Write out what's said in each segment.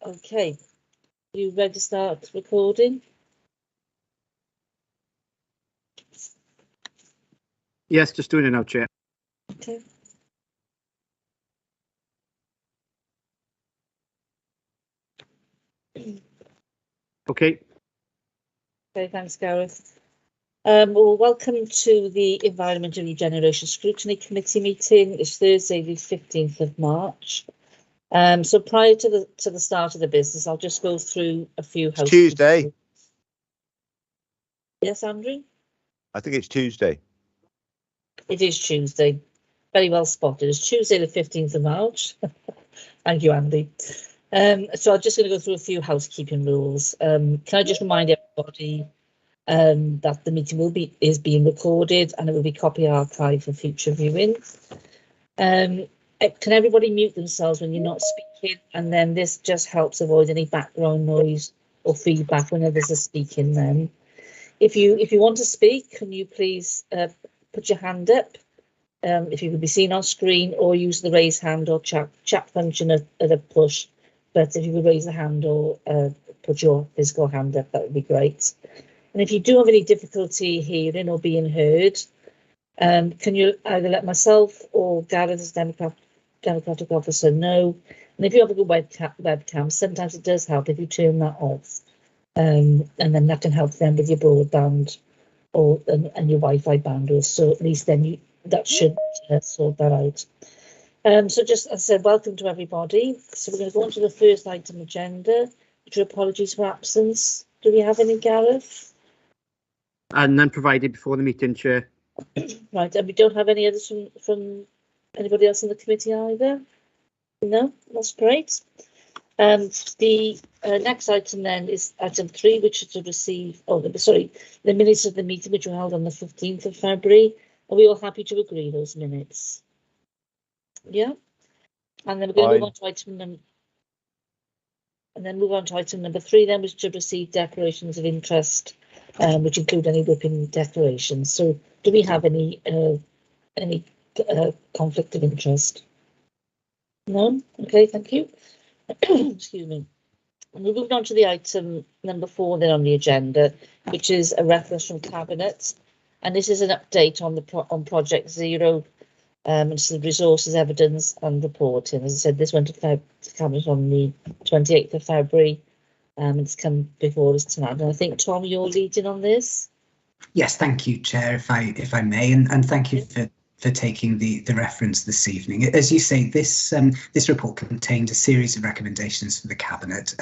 Okay, you ready to start recording? Yes, just doing it now, Chair. Okay. Okay. Okay, thanks, Gareth. Well, welcome to the Environment and Regeneration Scrutiny Committee meeting. It's Thursday, the 15th of March. So prior to the start of the business, I'll just go through a few Tuesday. Yes, Andrew? I think it's Tuesday. It is Tuesday. Very well spotted. It's Tuesday, the 15th of March. Thank you, Andy. So I'm just going to go through a few housekeeping rules. Can I just remind everybody that the meeting is being recorded and it will be copy archived for future viewing. Can everybody mute themselves when you're not speaking? And then this just helps avoid any background noise or feedback whenever there's a speaking then. If you want to speak, can you please put your hand up if you can be seen on screen, or use the raise hand or chat function at a push. But if you could raise the hand or put your physical hand up, that would be great. And if you do have any difficulty hearing or being heard, can you either let myself or Gareth as Democratic Officer know? And if you have a good webcam, sometimes it does help if you turn that off. And then that can help them with your broadband and your Wi-Fi bandwidth. So at least then that should sort that out. So just as I said, welcome to everybody. So we're going to go on to the first item agenda, which are apologies for absence. Do we have any, Gareth? And none provided before the meeting, Chair. Right, and we don't have any others from anybody else in the committee either? No, that's great. The next item then is item 3, which is to receive, the minutes of the meeting which were held on the 15th of February. Are we all happy to agree those minutes? Yeah. And then we're going to move on to item number 3 then, which is to receive declarations of interest, which include any whipping declarations. So do we have any conflict of interest? No? Okay, thank you. Excuse me. And we're moving on to the item number 4 then on the agenda, which is a reference from Cabinet. And this is an update on Project Zero, and so the resources, evidence and reporting. As I said, this went to Cabinet on the 28th of February, and it's come before us tonight. And I think, Tom, you're leading on this. Yes, thank you, Chair, if I may, and thank you for taking the reference this evening. As you say, this report contained a series of recommendations for the Cabinet.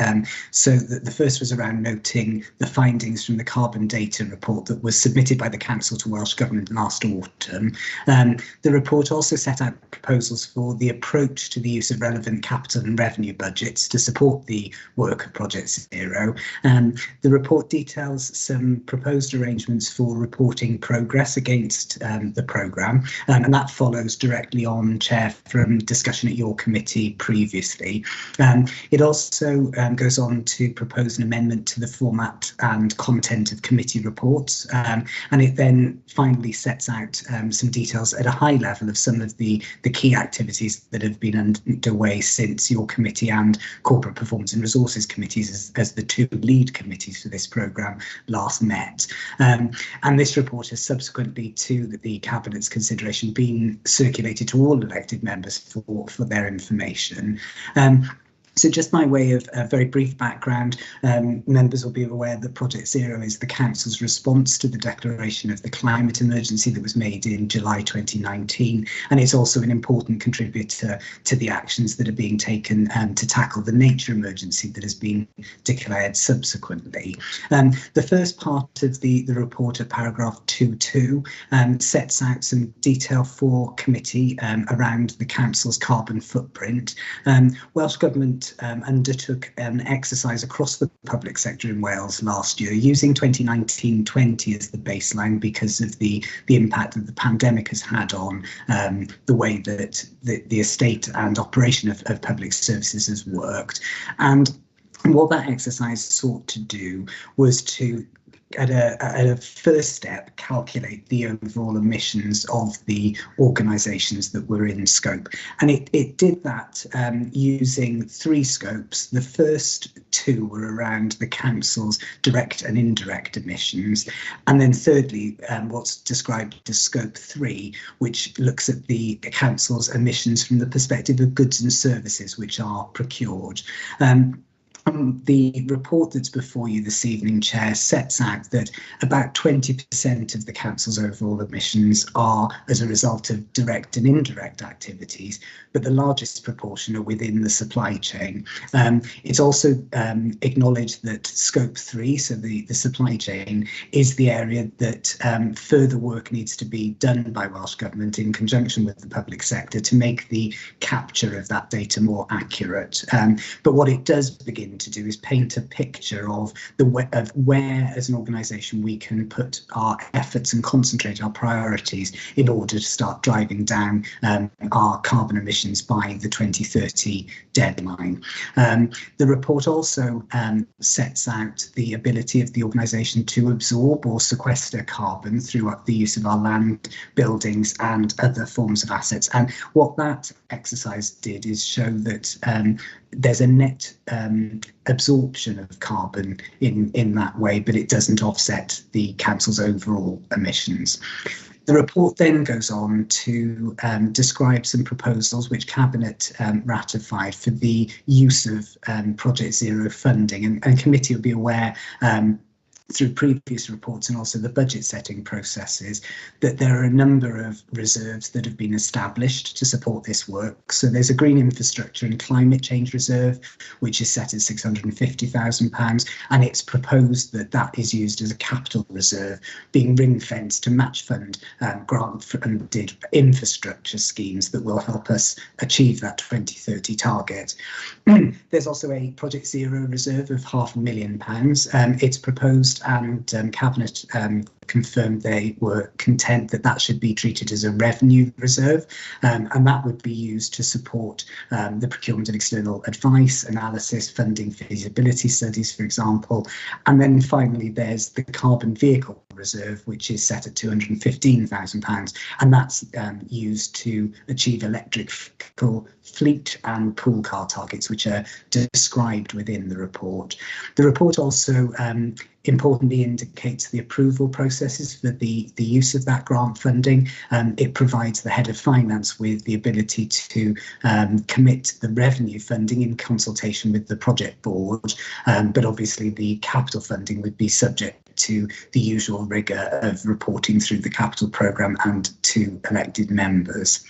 So the first was around noting the findings from the carbon data report that was submitted by the Council to Welsh Government last autumn. The report also set out proposals for the approach to the use of relevant capital and revenue budgets to support the work of Project Zero. The report details some proposed arrangements for reporting progress against the programme. And that follows directly on, Chair, from discussion at your committee previously. It also goes on to propose an amendment to the format and content of committee reports. And it then finally sets out some details at a high level of some of the key activities that have been underway since your committee and Corporate Performance and Resources committees as the two lead committees for this programme last met. And this report has subsequently to the Cabinet's consideration been circulated to all elected members for their information. So just by way of a very brief background, members will be aware that Project Zero is the Council's response to the declaration of the climate emergency that was made in July 2019, and it's also an important contributor to the actions that are being taken to tackle the nature emergency that has been declared subsequently. The first part of the report at paragraph 2.2 sets out some detail for committee around the Council's carbon footprint. Welsh Government undertook an exercise across the public sector in Wales last year using 2019-20 as the baseline because of the impact that the pandemic has had on the way that the estate and operation of public services has worked. And what that exercise sought to do was to at a first step, calculate the overall emissions of the organisations that were in scope. And it did that using 3 scopes. The first 2 were around the council's direct and indirect emissions. And then thirdly, what's described as scope 3, which looks at the council's emissions from the perspective of goods and services which are procured. The report that's before you this evening, Chair, sets out that about 20% of the council's overall emissions are as a result of direct and indirect activities, but the largest proportion are within the supply chain. It's also acknowledged that scope 3, so the supply chain, is the area that further work needs to be done by Welsh Government in conjunction with the public sector to make the capture of that data more accurate. But what it does begin to do is paint a picture of where, as an organisation, we can put our efforts and concentrate our priorities in order to start driving down our carbon emissions by the 2030 deadline. The report also sets out the ability of the organisation to absorb or sequester carbon through the use of our land, buildings and other forms of assets. And what that exercise did is show that there's a net absorption of carbon in that way, but it doesn't offset the council's overall emissions. The report then goes on to describe some proposals which Cabinet ratified for the use of Project Zero funding, and committee will be aware through previous reports and also the budget setting processes that there are a number of reserves that have been established to support this work. So there's a Green Infrastructure and Climate Change Reserve, which is set at £650,000, and it's proposed that that is used as a capital reserve, being ring-fenced to match fund grant-funded infrastructure schemes that will help us achieve that 2030 target. There's also a Project Zero reserve of £500,000. It's proposed and Cabinet confirmed they were content that that should be treated as a revenue reserve, and that would be used to support the procurement of external advice, analysis, funding feasibility studies, for example. And then finally, there's the carbon vehicle reserve, which is set at £215,000, and that's used to achieve electric vehicle fleet and pool car targets, which are described within the report. The report also importantly indicates the approval processes for the use of that grant funding. It provides the head of finance with the ability to commit the revenue funding in consultation with the project board, but obviously the capital funding would be subject to the usual rigour of reporting through the capital programme and to elected members.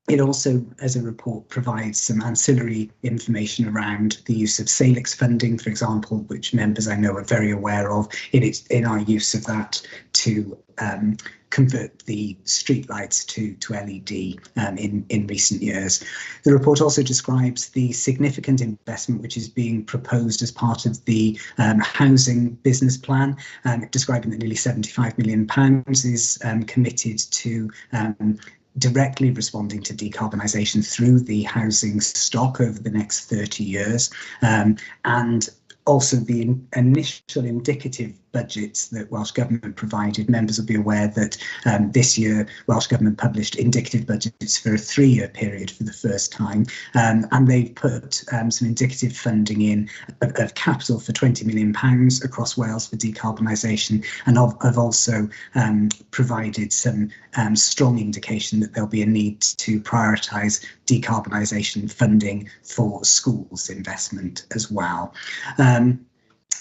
It also, as a report, provides some ancillary information around the use of Salix funding, for example, which members I know are very aware of in our use of that to convert the streetlights to LED in recent years. The report also describes the significant investment which is being proposed as part of the housing business plan, describing that nearly £75 million is committed to directly responding to decarbonisation through the housing stock over the next 30 years, and also the initial indicative budgets that Welsh Government provided. Members will be aware that this year Welsh Government published indicative budgets for a 3-year period for the first time, and they've put some indicative funding in of capital for £20 million across Wales for decarbonisation, and have also provided some strong indication that there'll be a need to prioritise decarbonisation funding for schools investment as well.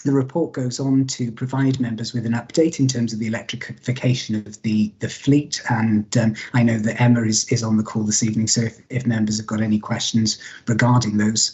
The report goes on to provide members with an update in terms of the electrification of the fleet, and I know that Emma is on the call this evening, so if members have got any questions regarding those,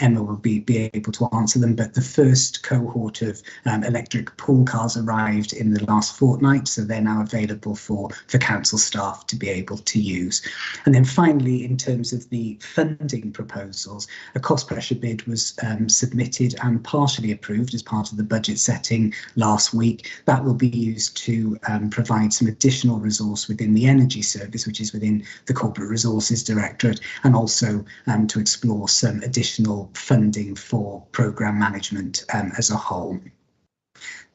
Emma will be able to answer them. But the first cohort of electric pool cars arrived in the last fortnight, so they're now available for council staff to be able to use. And then finally, in terms of the funding proposals, a cost pressure bid was submitted and partially approved as part of the budget setting last week. That will be used to provide some additional resource within the energy service, which is within the Corporate Resources Directorate, and also to explore some additional funding for programme management as a whole.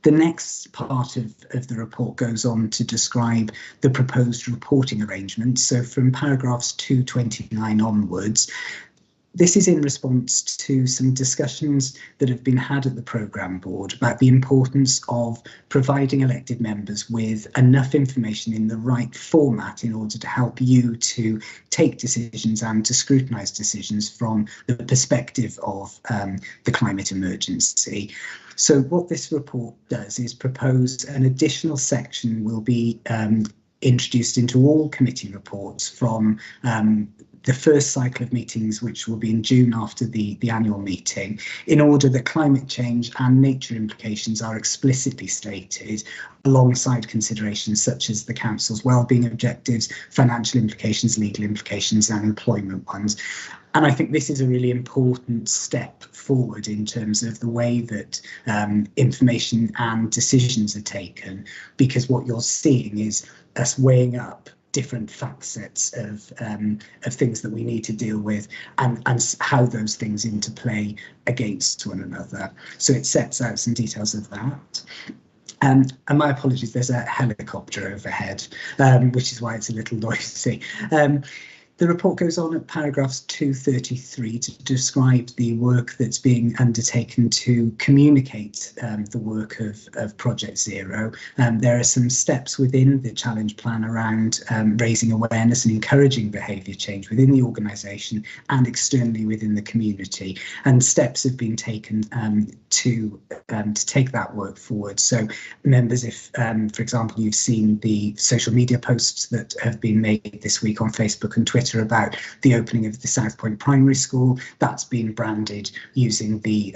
The next part of the report goes on to describe the proposed reporting arrangements. So from paragraphs 229 onwards, this is in response to some discussions that have been had at the programme board about the importance of providing elected members with enough information in the right format in order to help you to take decisions and to scrutinise decisions from the perspective of the climate emergency. So what this report does is propose an additional section will be introduced into all committee reports from the first cycle of meetings, which will be in June after the annual meeting, in order that climate change and nature implications are explicitly stated alongside considerations such as the Council's wellbeing objectives, financial implications, legal implications and employment ones. And I think this is a really important step forward in terms of the way that information and decisions are taken, because what you're seeing is us weighing up different facets of things that we need to deal with and how those things interplay against one another. So it sets out some details of that. And my apologies, there's a helicopter overhead, which is why it's a little noisy. The report goes on at paragraphs 233 to describe the work that's being undertaken to communicate the work of Project Zero. There are some steps within the challenge plan around raising awareness and encouraging behaviour change within the organisation and externally within the community. And steps have been taken to take that work forward. So members, if, for example, you've seen the social media posts that have been made this week on Facebook and Twitter about the opening of the South Point Primary School, that's been branded using the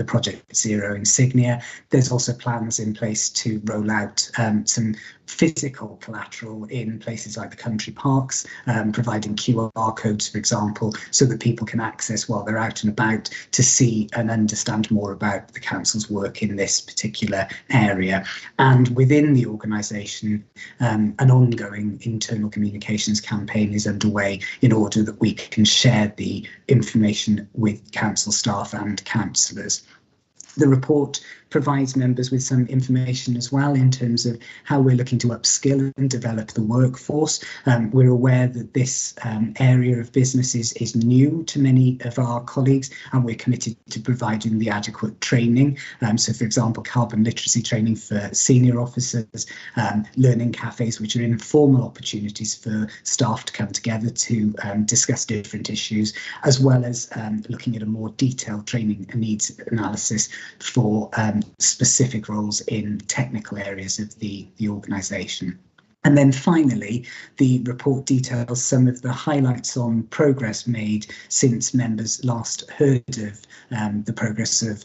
Project Zero insignia. There's also plans in place to roll out some physical collateral in places like the country parks, providing QR codes, for example, so that people can access while they're out and about to see and understand more about the council's work in this particular area. And within the organisation, an ongoing internal communications campaign is underway in order that we can share the information with council staff and councillors. The report provides members with some information as well in terms of how we're looking to upskill and develop the workforce. We're aware that this area of business is new to many of our colleagues, and we're committed to providing the adequate training. So, for example, carbon literacy training for senior officers, learning cafes, which are informal opportunities for staff to come together to discuss different issues, as well as looking at a more detailed training and needs analysis for specific roles in technical areas of the organisation. And then finally, the report details some of the highlights on progress made since members last heard of the progress of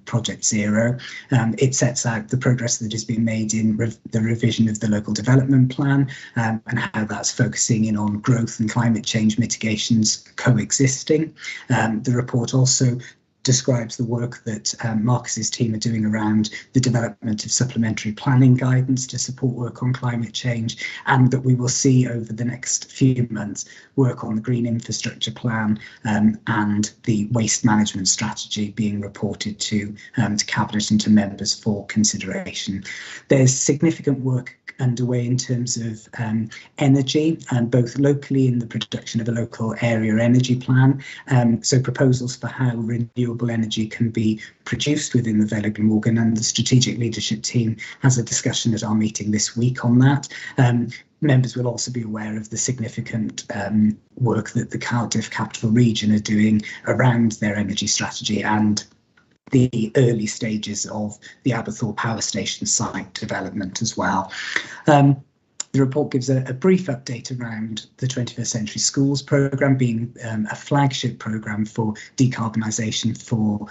Project Zero. It sets out the progress that has been made in the revision of the local development plan and how that's focusing in on growth and climate change mitigations coexisting. The report also describes the work that Marcus's team are doing around the development of supplementary planning guidance to support work on climate change, and that we will see over the next few months work on the green infrastructure plan and the waste management strategy being reported to Cabinet and to members for consideration. There's significant work underway in terms of energy, and both locally in the production of a local area energy plan, so proposals for how renewable energy can be produced within the Vale of Glamorgan, and the strategic leadership team has a discussion at our meeting this week on that. Members will also be aware of the significant work that the Cardiff Capital Region are doing around their energy strategy and the early stages of the Aberthorpe Power Station site development as well. The report gives a brief update around the 21st Century Schools programme being a flagship programme for decarbonisation for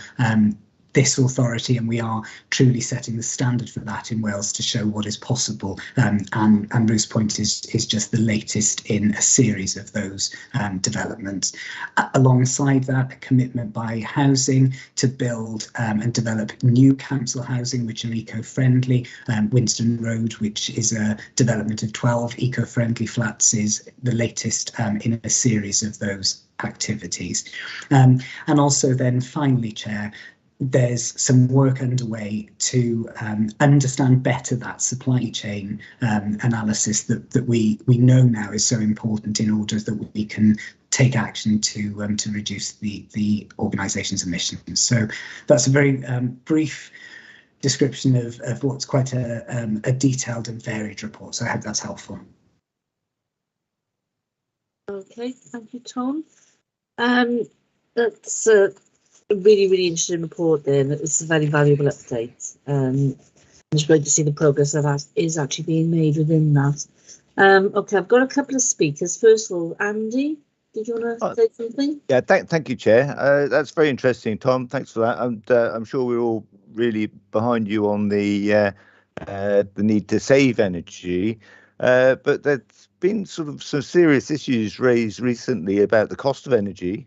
this authority, and we are truly setting the standard for that in Wales to show what is possible, and Bruce Point is just the latest in a series of those developments. Alongside that, a commitment by housing to build and develop new council housing which are eco-friendly. Winston Road, which is a development of 12 eco-friendly flats, is the latest in a series of those activities. And also then finally, Chair, there's some work underway to understand better that supply chain analysis that we know now is so important in order that we can take action to reduce the organisation's emissions. So that's a very brief description of what's quite a detailed and varied report. So I hope that's helpful. Okay, thank you, Tom. That's a really, really interesting report there, and it was a very valuable update. It's great to see the progress that is actually being made within that. Okay, I've got a couple of speakers. First of all, Andy, did you want to say something? Yeah, thank you, Chair. That's very interesting, Tom. Thanks for that. And I'm sure we're all really behind you on the need to save energy. But there's been sort of some serious issues raised recently about the cost of energy,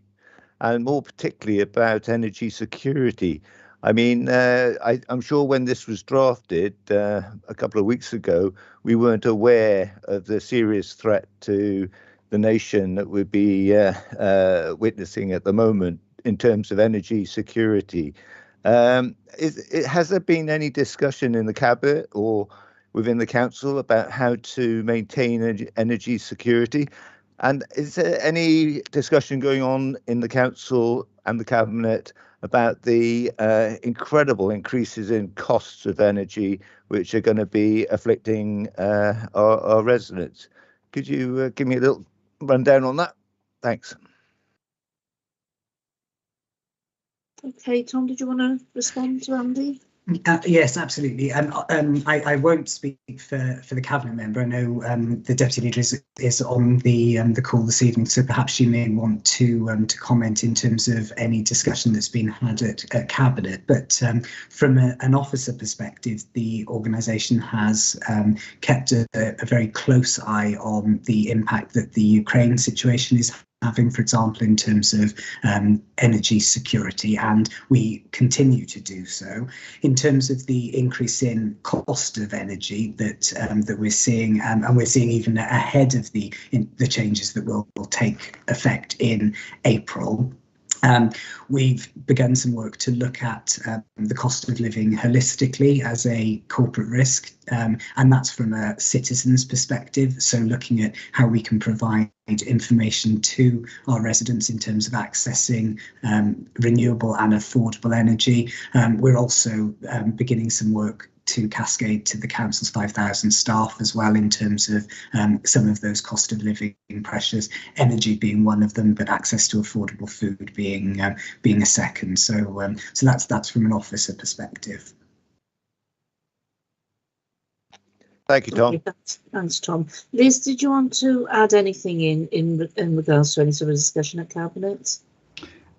and more particularly about energy security. I mean, I'm sure when this was drafted a couple of weeks ago, we weren't aware of the serious threat to the nation that we'd be witnessing at the moment in terms of energy security. Has there been any discussion in the Cabinet or within the Council about how to maintain energy security? And is there any discussion going on in the Council and the Cabinet about the incredible increases in costs of energy which are going to be afflicting our residents? Could you give me a little rundown on that? Thanks. Okay, Tom, did you want to respond to Andy? Yes, absolutely. I won't speak for the Cabinet member. I know the Deputy Leader is on the call this evening, so perhaps you may want to comment in terms of any discussion that's been had at Cabinet. But from an officer perspective, the organisation has kept a very close eye on the impact that the Ukraine situation is having, for example, in terms of energy security, and we continue to do so. In terms of the increase in cost of energy that we're seeing, and we're seeing even ahead of the changes that will take effect in April. We've begun some work to look at the cost of living holistically as a corporate risk, and that's from a citizen's perspective. So looking at how we can provide information to our residents in terms of accessing renewable and affordable energy. We're also beginning some work to cascade to the council's 5,000 staff as well in terms of some of those cost of living pressures, energy being one of them, but access to affordable food being a second. So that's from an officer perspective. Thank you, Tom. Okay, thanks, Tom. Liz, did you want to add anything in regards to any sort of discussion at Cabinet?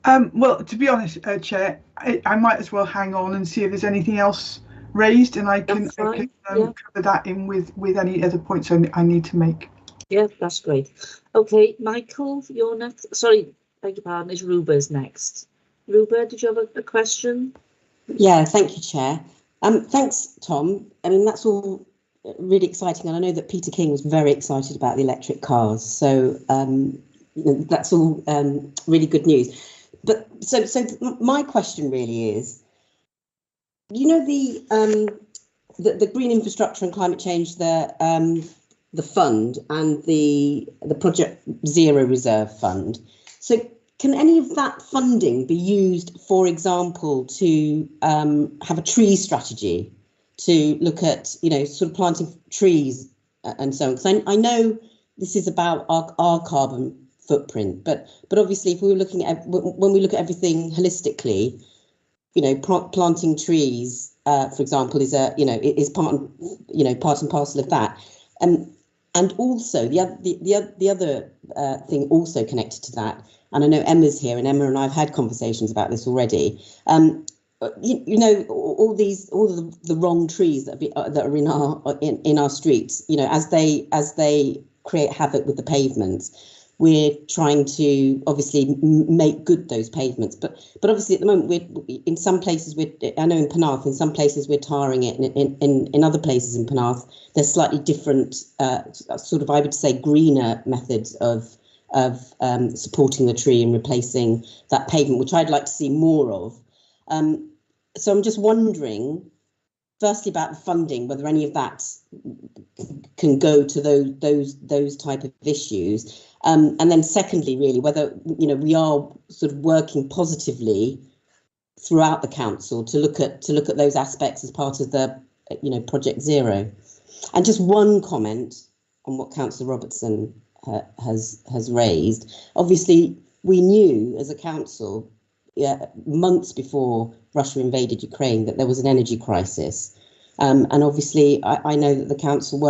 Well, to be honest, Chair, I might as well hang on and see if there's anything else raised, and I can cover that in with any other points I need to make. Yeah, that's great. Okay, Michael, you're next. Sorry, beg your pardon, it's Ruba's next. Ruba, did you have a question? Yeah, thank you, Chair. Thanks, Tom. I mean, that's all really exciting, and I know that Peter King was very excited about the electric cars, so that's all really good news. But so my question really is, you know, the green infrastructure and climate change, the fund and the Project Zero Reserve Fund. So can any of that funding be used, for example, to have a tree strategy, to look at, you know, sort of planting trees and so on? Because I know this is about our carbon footprint, but obviously if we were looking at, when we look at everything holistically, you know, planting trees, for example, is part and parcel of that, and also the other thing also connected to that. And I know Emma's here, and Emma and I have had conversations about this already. You know, all the wrong trees that are in our streets. You know, as they create havoc with the pavements, we're trying to obviously make good those pavements, but obviously at the moment we're in some places I know in Pennath, in some places we're tarring it, and in other places in Pennath there's slightly different sort of, I would say, greener methods of supporting the tree and replacing that pavement, which I'd like to see more of. So I'm just wondering, firstly, about the funding, whether any of that can go to those type of issues, and then secondly, really, whether we are sort of working positively throughout the council to look at those aspects as part of the Project Zero. And just one comment on what Councillor Robertson has raised. Obviously, we knew as a council, months before Russia invaded Ukraine, that there was an energy crisis. And obviously, I know that the council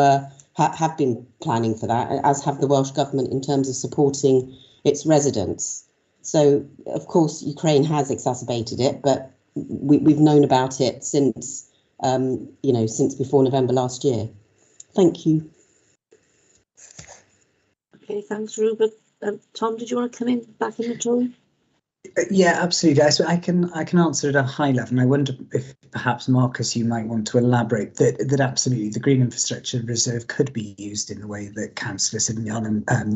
have been planning for that, as have the Welsh Government in terms of supporting its residents. So, of course, Ukraine has exacerbated it, but we've known about it since, since before November last year. Thank you. Okay, thanks, Rupert. Tom, did you want to come in back in at all? Yeah, absolutely. So I can answer at a high level, and I wonder if perhaps Marcus, you might want to elaborate that absolutely the Green Infrastructure Reserve could be used in the way that Councillor Sidney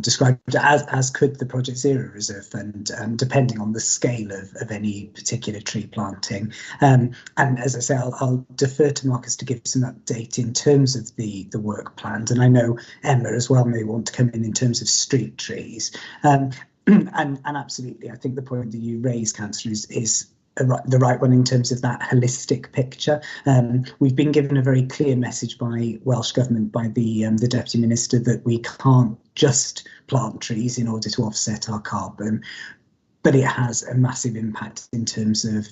described, as could the Project Zero Reserve Fund, depending on the scale of any particular tree planting. And as I say, I'll defer to Marcus to give some update in terms of the work plans, and I know Emma as well may want to come in terms of street trees. And absolutely, I think the point that you raise, Councillor, is the right one in terms of that holistic picture. We've been given a very clear message by Welsh Government, by the Deputy Minister, that we can't just plant trees in order to offset our carbon, but it has a massive impact in terms of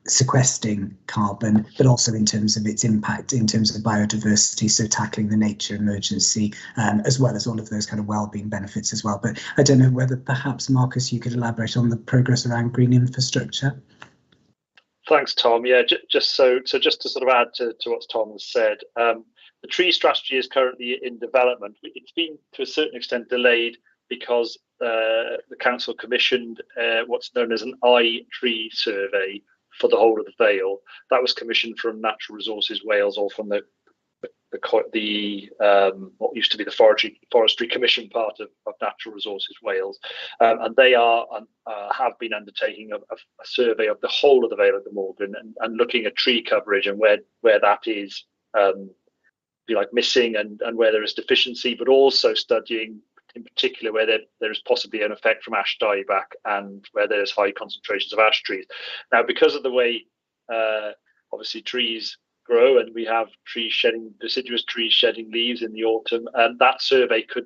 sequestering carbon, but also in terms of its impact in terms of biodiversity, so tackling the nature emergency, as well as all of those kind of well-being benefits as well. But I don't know whether perhaps, Marcus, you could elaborate on the progress around green infrastructure. Thanks, Tom. Yeah, just to sort of add to what Tom has said, the tree strategy is currently in development. It's been to a certain extent delayed because the council commissioned what's known as an eye-tree survey for the whole of the Vale. That was commissioned from Natural Resources Wales, or from the what used to be the Forestry Commission part of Natural Resources Wales, and they have been undertaking a survey of the whole of the Vale of Glamorgan and looking at tree coverage and where that is missing and where there is deficiency, but also studying in particular where there is possibly an effect from ash dieback and where there's high concentrations of ash trees. Now, because of the way obviously trees grow and we have deciduous trees shedding leaves in the autumn, and that survey could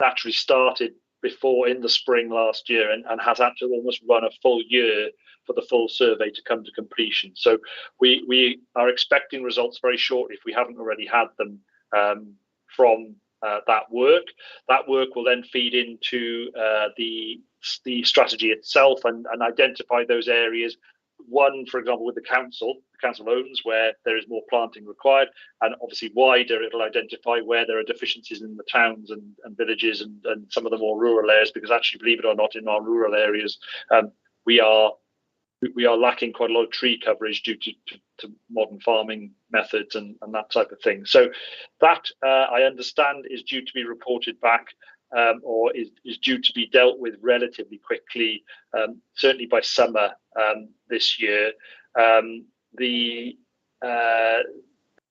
naturally started before in the spring last year and has had to almost run a full year for the full survey to come to completion. So we are expecting results very shortly, if we haven't already had them, from that work. That work will then feed into the strategy itself and identify those areas. One, for example, with the council owns where there is more planting required, and obviously wider, it'll identify where there are deficiencies in the towns and villages and some of the more rural areas, because actually, believe it or not, in our rural areas, we are lacking quite a lot of tree coverage due to modern farming methods and that type of thing. So that, I understand, is due to be reported back, or is due to be dealt with relatively quickly, certainly by summer this year.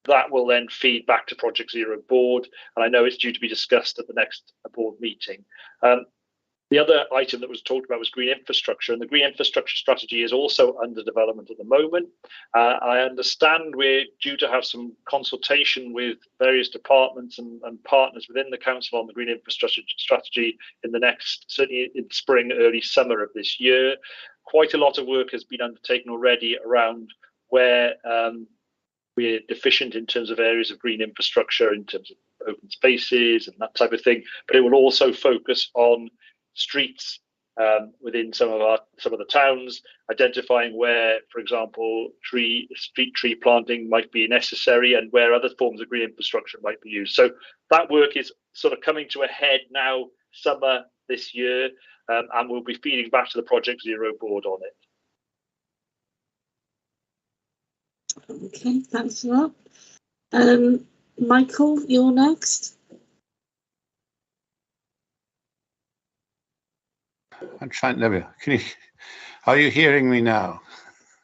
That will then feed back to Project Zero board, and I know it's due to be discussed at the next board meeting. The other item that was talked about was green infrastructure, and the green infrastructure strategy is also under development at the moment. I understand we're due to have some consultation with various departments and partners within the council on the green infrastructure strategy in the next, certainly in spring, early summer of this year. Quite a lot of work has been undertaken already around where we're deficient in terms of areas of green infrastructure, in terms of open spaces and that type of thing, but it will also focus on streets within some of the towns, identifying where, for example, street tree planting might be necessary and where other forms of green infrastructure might be used. So that work is sort of coming to a head now, summer this year, and we'll be feeding back to the Project Zero board on it. Okay, thanks a lot. Michael, you're next. I'm trying, there we are. Are you hearing me now?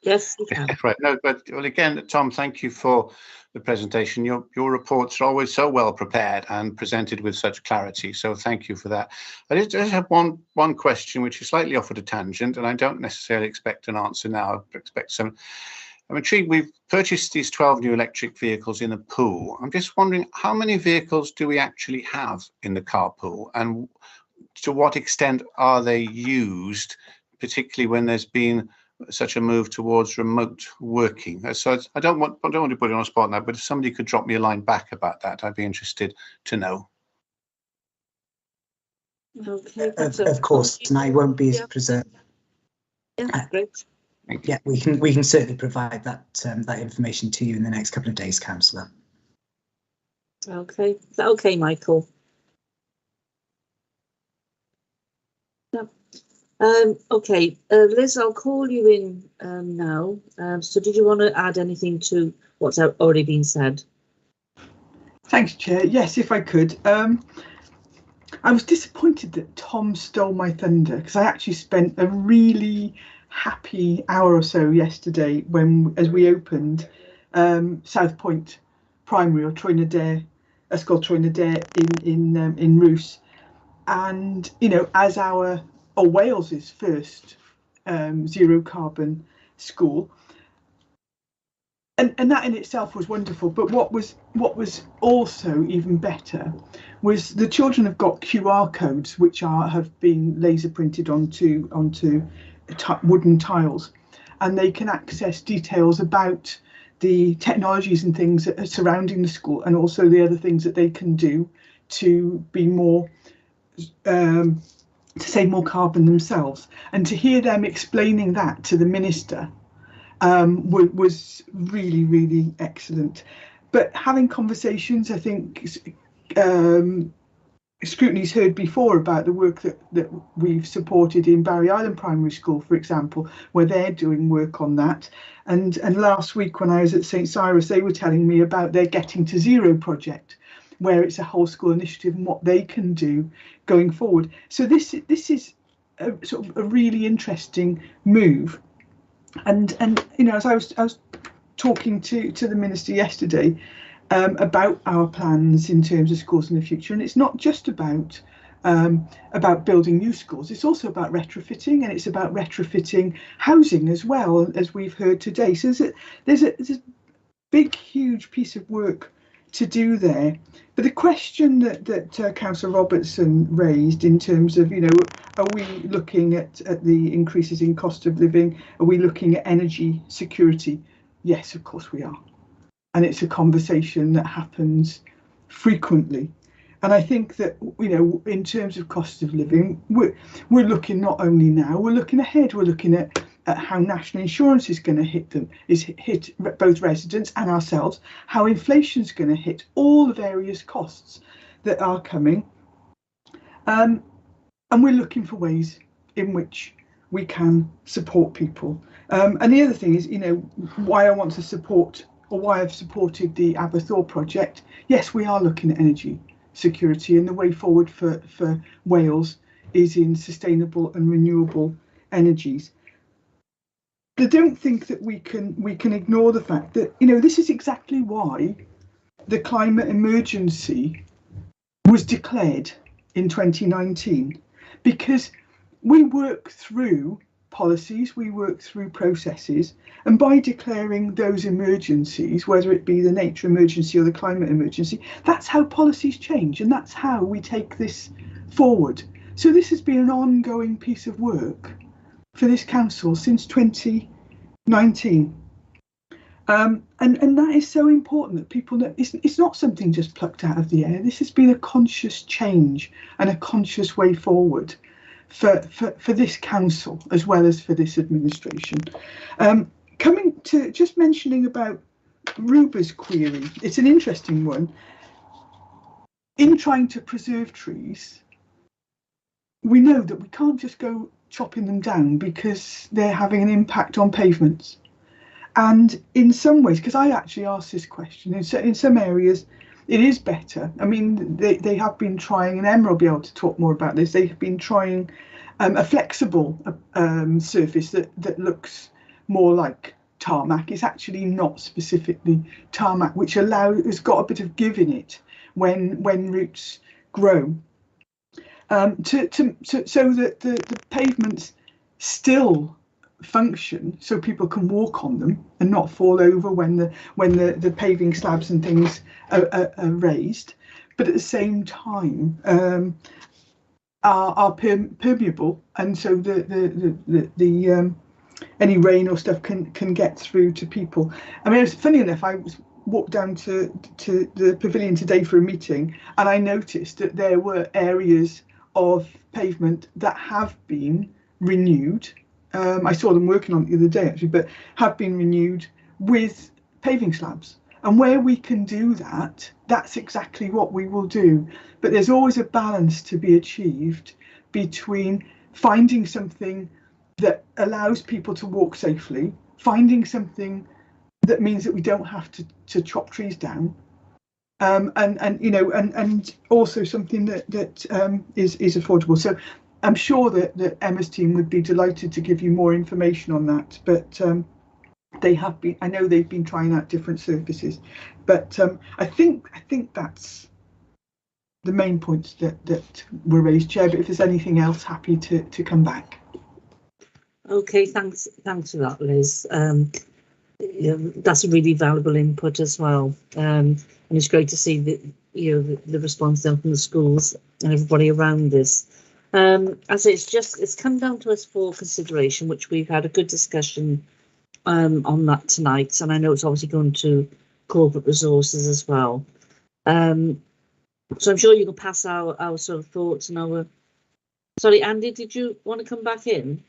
Yes, you can. Right. No, but well, again, Tom, thank you for the presentation. Your reports are always so well prepared and presented with such clarity. So thank you for that. I just have one question, which is slightly off at a tangent, and I don't necessarily expect an answer now. I expect some. I'm intrigued. We've purchased these 12 new electric vehicles in a pool. I'm just wondering, how many vehicles do we actually have in the car pool, and to what extent are they used, particularly when there's been such a move towards remote working? So I don't want to put it on a spot now, but if somebody could drop me a line back about that, I'd be interested to know. Okay. Of course, and I won't be as preserved. Yeah, great. Yeah, we can certainly provide that that information to you in the next couple of days, Councillor. Okay. Is that okay, Michael? Yeah. Okay, Liz, I'll call you in now. So did you want to add anything to what's already been said? Thanks, Chair. Yes, if I could. I was disappointed that Tom stole my thunder, because I actually spent a really happy hour or so yesterday as we opened South Point Primary, or Troynadair, Ysgol Troynadair in Rws, and as Wales's first zero carbon school, and that in itself was wonderful. But what was also even better was the children have got QR codes which have been laser printed onto wooden tiles, and they can access details about the technologies and things that are surrounding the school, and also the other things that they can do to be more to save more carbon themselves. And to hear them explaining that to the minister was really, really excellent. But having conversations, I think Scrutiny's heard before about the work that we've supported in Barry Island Primary School, for example, where they're doing work on that. And last week when I was at St Cyrus, they were telling me about their Getting to Zero project, where it's a whole school initiative and what they can do going forward. So this is a sort of a really interesting move. And as I was talking to the minister yesterday about our plans in terms of schools in the future, and it's not just about building new schools, it's also about retrofitting, and it's about retrofitting housing as well, as we've heard today. So there's a big, huge piece of work to do there. But the question that Councillor Robertson raised in terms of, are we looking at the increases in cost of living? Are we looking at energy security? Yes, of course we are. And it's a conversation that happens frequently. And I think that, in terms of cost of living, we're looking not only now, we're looking ahead, we're looking at how national insurance is going to hit both residents and ourselves, how inflation's going to hit all the various costs that are coming. And we're looking for ways in which we can support people. And the other thing is, why I want to support, or why I've supported the Aberthaw project. Yes, we are looking at energy security, and the way forward for Wales is in sustainable and renewable energies. I don't think that we can ignore the fact that this is exactly why the climate emergency was declared in 2019, because we work through policies, we work through processes, and by declaring those emergencies, whether it be the nature emergency or the climate emergency, that's how policies change, and that's how we take this forward. So this has been an ongoing piece of work for this council since 2019, and that is so important that people know it's not something just plucked out of the air. This has been a conscious change and a conscious way forward for this council as well as for this administration. Coming to just mentioning about Ruba's query, it's an interesting one. In trying to preserve trees, we know that we can't just go chopping them down because they're having an impact on pavements. And in some ways, because I actually asked this question, in some areas it is better. I mean, they have been trying, and Emma will be able to talk more about this, they've been trying a flexible surface that looks more like tarmac. It's actually not specifically tarmac, which has got a bit of give in it when roots grow, so that the pavements still function, so people can walk on them and not fall over when the paving slabs and things are raised, but at the same time are permeable, and so the any rain or stuff can get through to people. I mean, it's funny enough, I walked down to the pavilion today for a meeting, and I noticed that there were areas of pavement that have been renewed. I saw them working on it the other day actually, but have been renewed with paving slabs. And where we can do that, that's exactly what we will do. But there's always a balance to be achieved between finding something that allows people to walk safely, finding something that means that we don't have to chop trees down, and also something that is affordable. So I'm sure that Emma's team would be delighted to give you more information on that, but I know they've been trying out different surfaces, but I think that's the main points that were raised, Chair. But if there's anything else, happy to come back. Okay, thanks for that, Liz. That's a really valuable input as well, and it's great to see the response down from the schools and everybody around this. As it's come down to us for consideration, which we've had a good discussion on that tonight, and I know it's obviously going to corporate resources as well. So I'm sure you can pass our sort of thoughts and our. Sorry, Andy, did you want to come back in?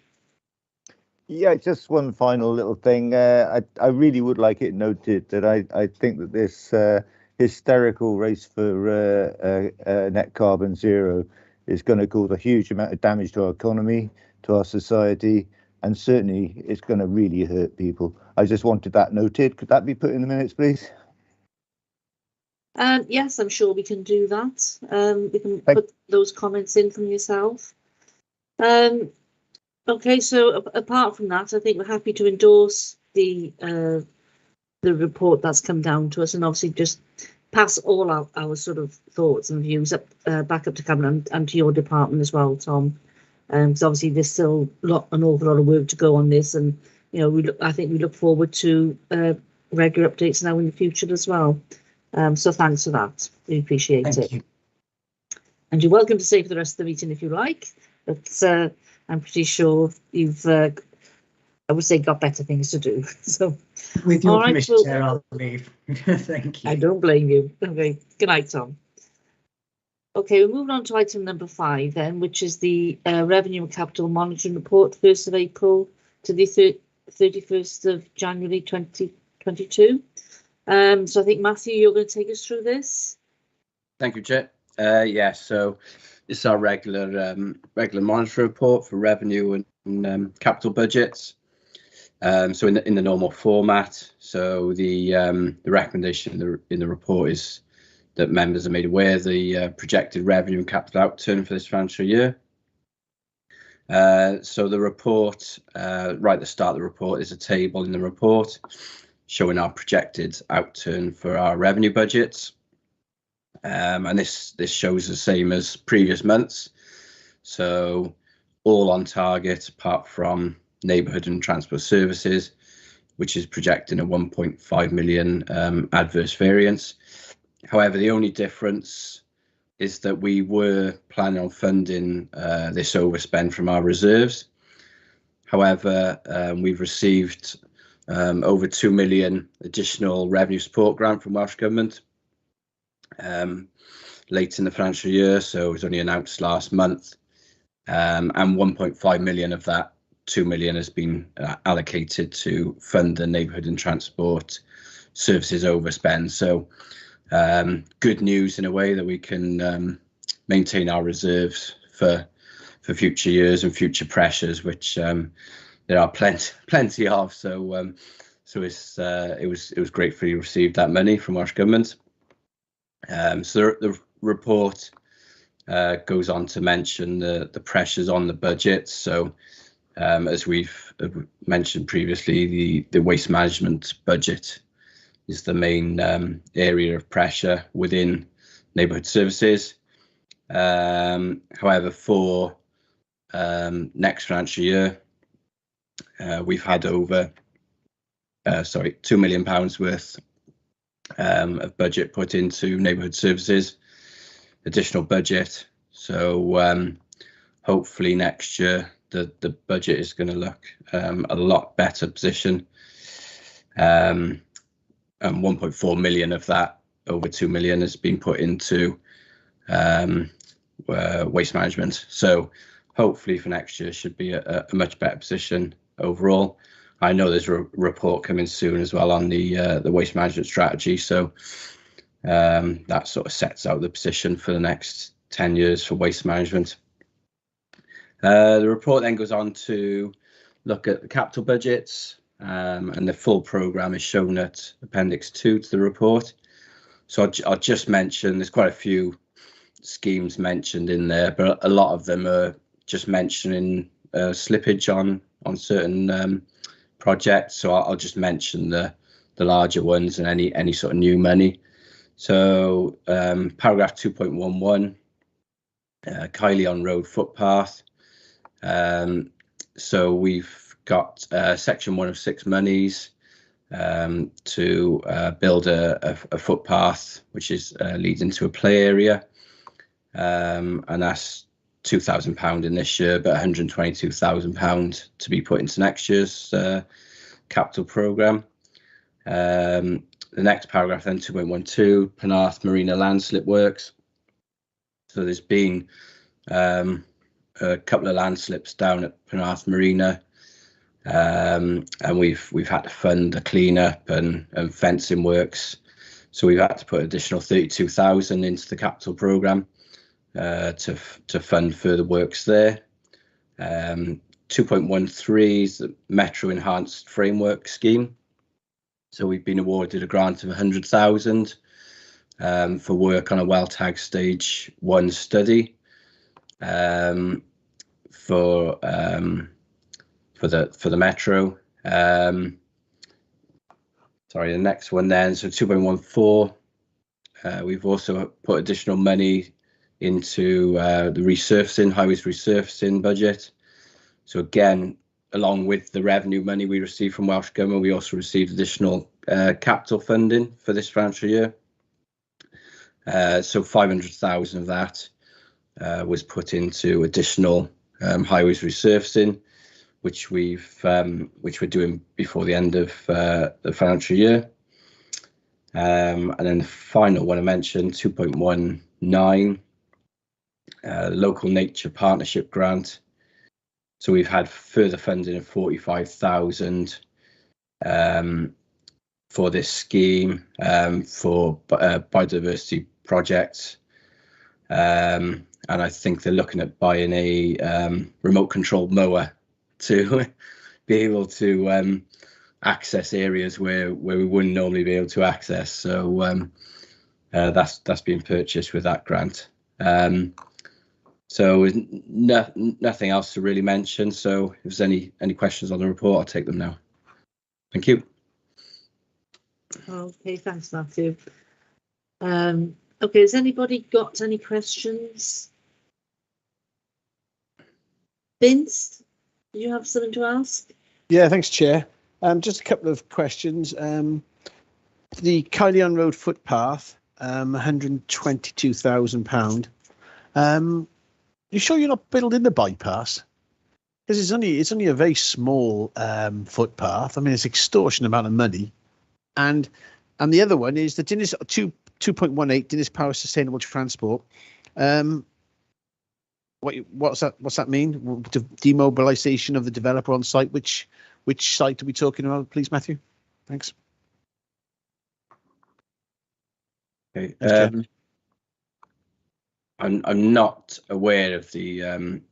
Yeah, just one final little thing. I really would like it noted that I think that this hysterical race for net carbon zero is going to cause a huge amount of damage to our economy, to our society, and certainly it's going to really hurt people. I just wanted that noted. Could that be put in the minutes, please? Yes, I'm sure we can do that. We can put those comments in from yourself. Okay, so apart from that, I think we're happy to endorse the report that's come down to us, and obviously just pass all our sort of thoughts and views back up to Cabinet and to your department as well, Tom. Because obviously there's still an awful lot of work to go on this, and I think we look forward to regular updates now in the future as well. So thanks for that. We appreciate it. Thank you. And you're welcome to stay for the rest of the meeting if you like, but I'm pretty sure you've, I would say, got better things to do. So, with your permission, Chair, I'll leave. Thank you. I don't blame you. Okay, good night, Tom. Okay, we're moving on to item number 5 then, which is the Revenue and Capital Monitoring Report, 1st of April to the 31st of January 2022. So I think, Matthew, you're going to take us through this. Thank you, Chair. Yes, so this is our regular monitoring report for revenue and capital budgets. So in the normal format. So the recommendation in the report is that members are made aware of the projected revenue and capital outturn for this financial year. So the report, right at the start of the report, is a table in the report showing our projected outturn for our revenue budgets. And this shows the same as previous months. So all on target apart from neighbourhood and transport services, which is projecting a 1.5 million adverse variance. However, the only difference is that we were planning on funding this overspend from our reserves. However, we've received over 2 million additional revenue support grant from Welsh Government late in the financial year, so it was only announced last month, and 1.5 million of that 2 million has been allocated to fund the neighbourhood and transport services overspend. So good news in a way that we can maintain our reserves for future years and future pressures, which there are plenty of. So it was gratefully received that money from Welsh Government. So the report goes on to mention the pressures on the budget. So As we've mentioned previously, the waste management budget is the main area of pressure within neighbourhood services. However, for next financial year, we've had over £2 million worth of budget put into neighbourhood services, additional budget. So hopefully next year the budget is going to look a lot better position. And 1.4 million of that, over 2 million, has been put into waste management. So hopefully for next year should be a much better position overall. I know there's a report coming soon as well on the waste management strategy. So that sort of sets out the position for the next 10 years for waste management. The report then goes on to look at the capital budgets, and the full programme is shown at Appendix 2 to the report. So I'll just mention, there's quite a few schemes mentioned in there, but a lot of them are just mentioning slippage on certain projects. So I'll just mention the larger ones and any sort of new money. So paragraph 2.11, Kylie on Road Footpath. So we've got section 106 monies to build a footpath which is leads into a play area, and that's £2,000 in this year, but £122,000 to be put into next year's capital programme. The next paragraph then, 2.12, Pennath Marina Landslip works. So there's been a couple of landslips down at Pennath Marina, and we've had to fund the clean-up and fencing works. So we've had to put additional 32,000 into the capital programme to fund further works there. 2.13 is the Metro Enhanced Framework Scheme. So we've been awarded a grant of 100,000 for work on a well tag stage 1 study for the Metro. Sorry, the next one then. So 2.14, we've also put additional money into the resurfacing, highways resurfacing budget. So again, along with the revenue money we received from Welsh Government, we also received additional capital funding for this financial year. So 500,000 of that was put into additional highways resurfacing, which we're doing before the end of the financial year. And then the final one I mentioned, 2.19, local nature partnership grant. So we've had further funding of 45,000 for this scheme for biodiversity projects. And I think they're looking at buying a remote controlled mower to be able to access areas where we wouldn't normally be able to access. So that's being purchased with that grant. So nothing else to really mention. So if there's any questions on the report, I'll take them now. Thank you. Okay, thanks, Matthew. Okay, has anybody got any questions? Vince, do you have something to ask? Yeah, thanks, Chair. Just a couple of questions. The Kylie on Road Footpath, £122,000. You sure you're not building the bypass? Because it's only a very small footpath. I mean, it's extortion amount of money. And the other one is the Dinas 2.18 Dinas Power Sustainable Transport. What's that mean? Demobilisation of the developer on site. Which site are we talking about, please, Matthew? Thanks. Okay. I'm not aware of the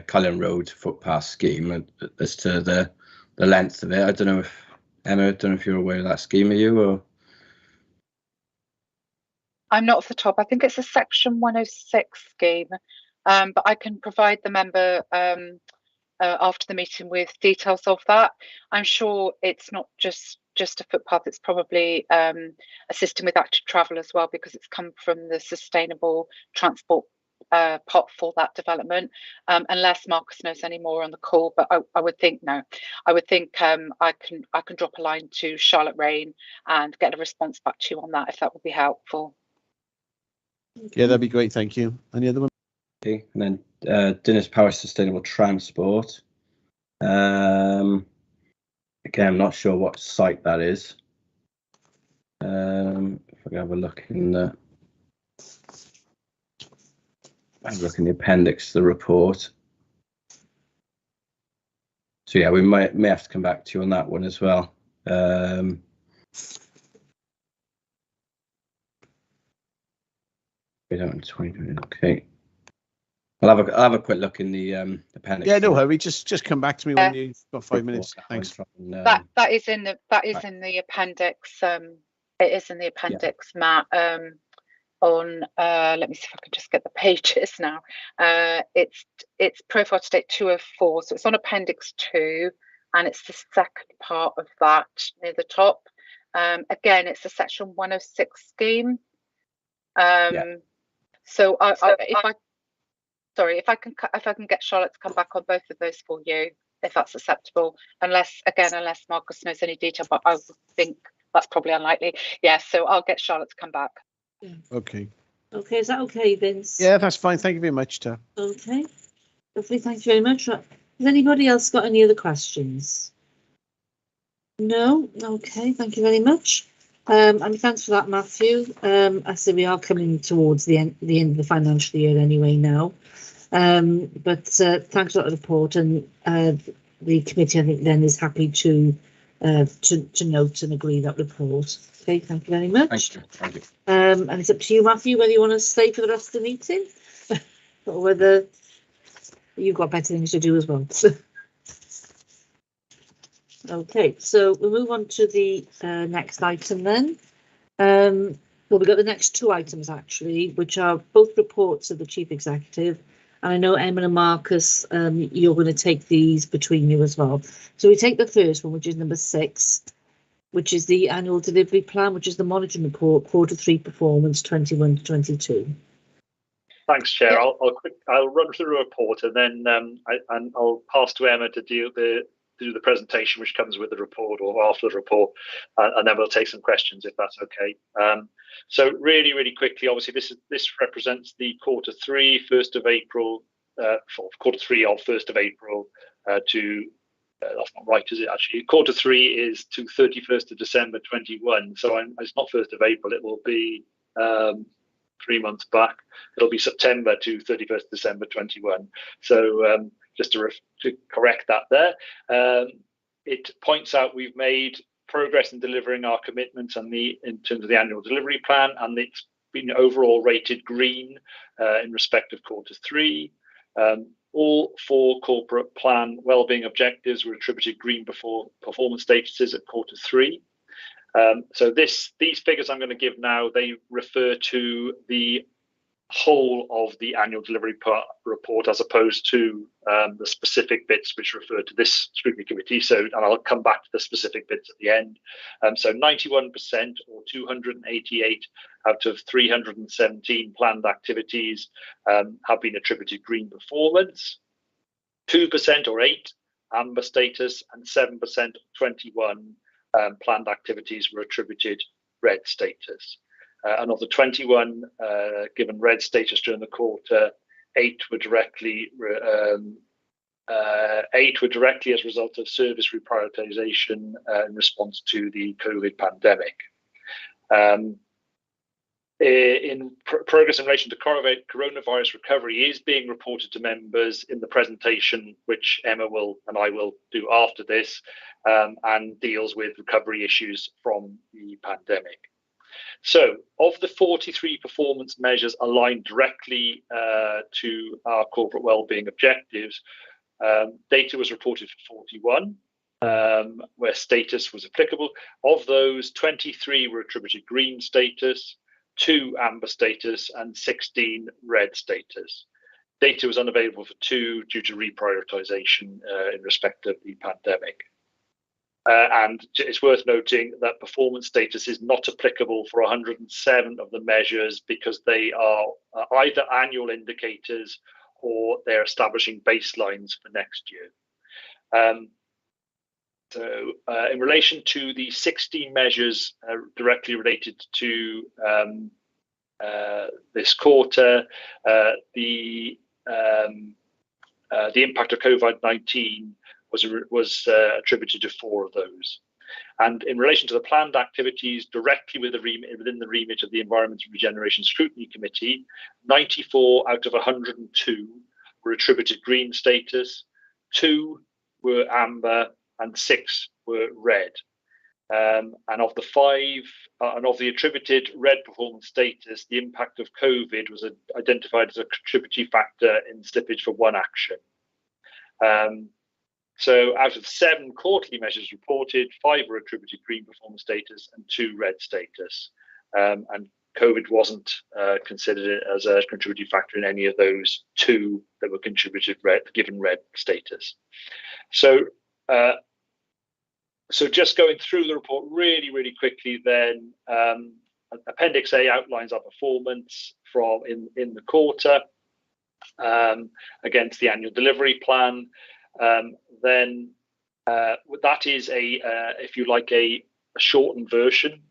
Cullen Road footpath scheme as to the length of it. I don't know if Emma, I don't know if you're aware of that scheme, are you? Or I'm not off the top. I think it's a Section 106 scheme, but I can provide the member after the meeting with details of that. I'm sure it's not just a footpath, it's probably assisting with active travel as well, because it's come from the sustainable transport pot for that development. Unless Marcus knows any more on the call, but I would think no. I would think I can drop a line to Charlotte Rain and get a response back to you on that, if that would be helpful. Yeah, that'd be great. Thank you. Any other one? Okay, and then Dennis Power Sustainable Transport. Again, I'm not sure what site that is. If I can have a look in the appendix to the report. So yeah, we may have to come back to you on that one as well. We don't 2020. Okay. I'll have a quick look in the appendix. Yeah, no hurry. Just come back to me when you've got 5 minutes. Thanks. That is in the appendix. It is in the appendix, yeah. Matt. On let me see if I can just get the pages now. It's profile to date 204, so it's on appendix 2, and it's the second part of that near the top. Again, it's a section 106 scheme. Yeah. So if I can get Charlotte to come back on both of those for you, if that's acceptable, unless Marcus knows any detail, but I would think that's probably unlikely. Yeah, so I'll get Charlotte to come back. Okay. Okay, is that okay, Vince? Yeah, that's fine. Thank you very much, Tara. Okay. Lovely, thank you very much. Has anybody else got any other questions? No? Okay, thank you very much. And thanks for that, Matthew. I say we are coming towards the end of the financial year anyway now. But thanks for that report, and the committee, I think, then is happy to note and agree that report. Okay, thank you very much. Thank you. And it's up to you, Matthew, whether you want to stay for the rest of the meeting or whether you've got better things to do as well. Okay, so we'll move on to the next item then. Well, we've got the next two items actually, which are both reports of the Chief Executive. And I know Emma and Marcus, you're going to take these between you as well. So we take the first one, which is number 6, which is the annual delivery plan, which is the monitoring report, Q3 performance 21 to 22. Thanks, Chair. Yeah. I'll run through the report, and then I'll pass to Emma to do the presentation, which comes with the report or after the report, and then we'll take some questions if that's okay. So really quickly, obviously this represents the Q3, 1st of April, Q3 of 1st of April to. That's not right, is it? Actually, Q3 is to 31st of December 21. So it's not 1st of April. It will be 3 months back. It'll be September to 31st December 21. So just to correct that there, it points out we've made progress in delivering our commitments and in terms of the annual delivery plan, and it's been overall rated green in respect of Q3. All 4 corporate plan wellbeing objectives were attributed green performance statuses at Q3. So these figures I'm going to give now, they refer to the whole of the annual delivery report as opposed to the specific bits which refer to this scrutiny committee. So, and I'll come back to the specific bits at the end. So 91% or 288 out of 317 planned activities have been attributed green performance. 2% or 8 amber status, and 7% or 21 planned activities were attributed red status. And of the 21 given red status during the quarter, 8 were directly as a result of service reprioritization in response to the COVID pandemic. In progress in relation to coronavirus recovery is being reported to members in the presentation, which Emma and I will do after this, and deals with recovery issues from the pandemic. So, of the 43 performance measures aligned directly to our corporate wellbeing objectives, data was reported for 41, where status was applicable. Of those, 23 were attributed green status, 2 amber status, and 16 red status. data was unavailable for 2 due to reprioritization in respect of the pandemic. And it's worth noting that performance status is not applicable for 107 of the measures because they are either annual indicators or they're establishing baselines for next year. So in relation to the 16 measures directly related to this quarter, the impact of COVID-19 was attributed to 4 of those. And in relation to the planned activities directly within the remit of the Environment and Regeneration Scrutiny Committee, 94 out of 102 were attributed green status, 2 were amber, and 6 were red. And of the 5, and of the attributed red performance status, the impact of COVID was identified as a contributory factor in slippage for 1 action. So out of 7 quarterly measures reported, 5 were attributed green performance status and 2 red status. And COVID wasn't considered as a contributing factor in any of those 2 that were contributed given red status. So just going through the report really quickly then, Appendix A outlines our performance in the quarter against the annual delivery plan. Then that is if you like, a shortened version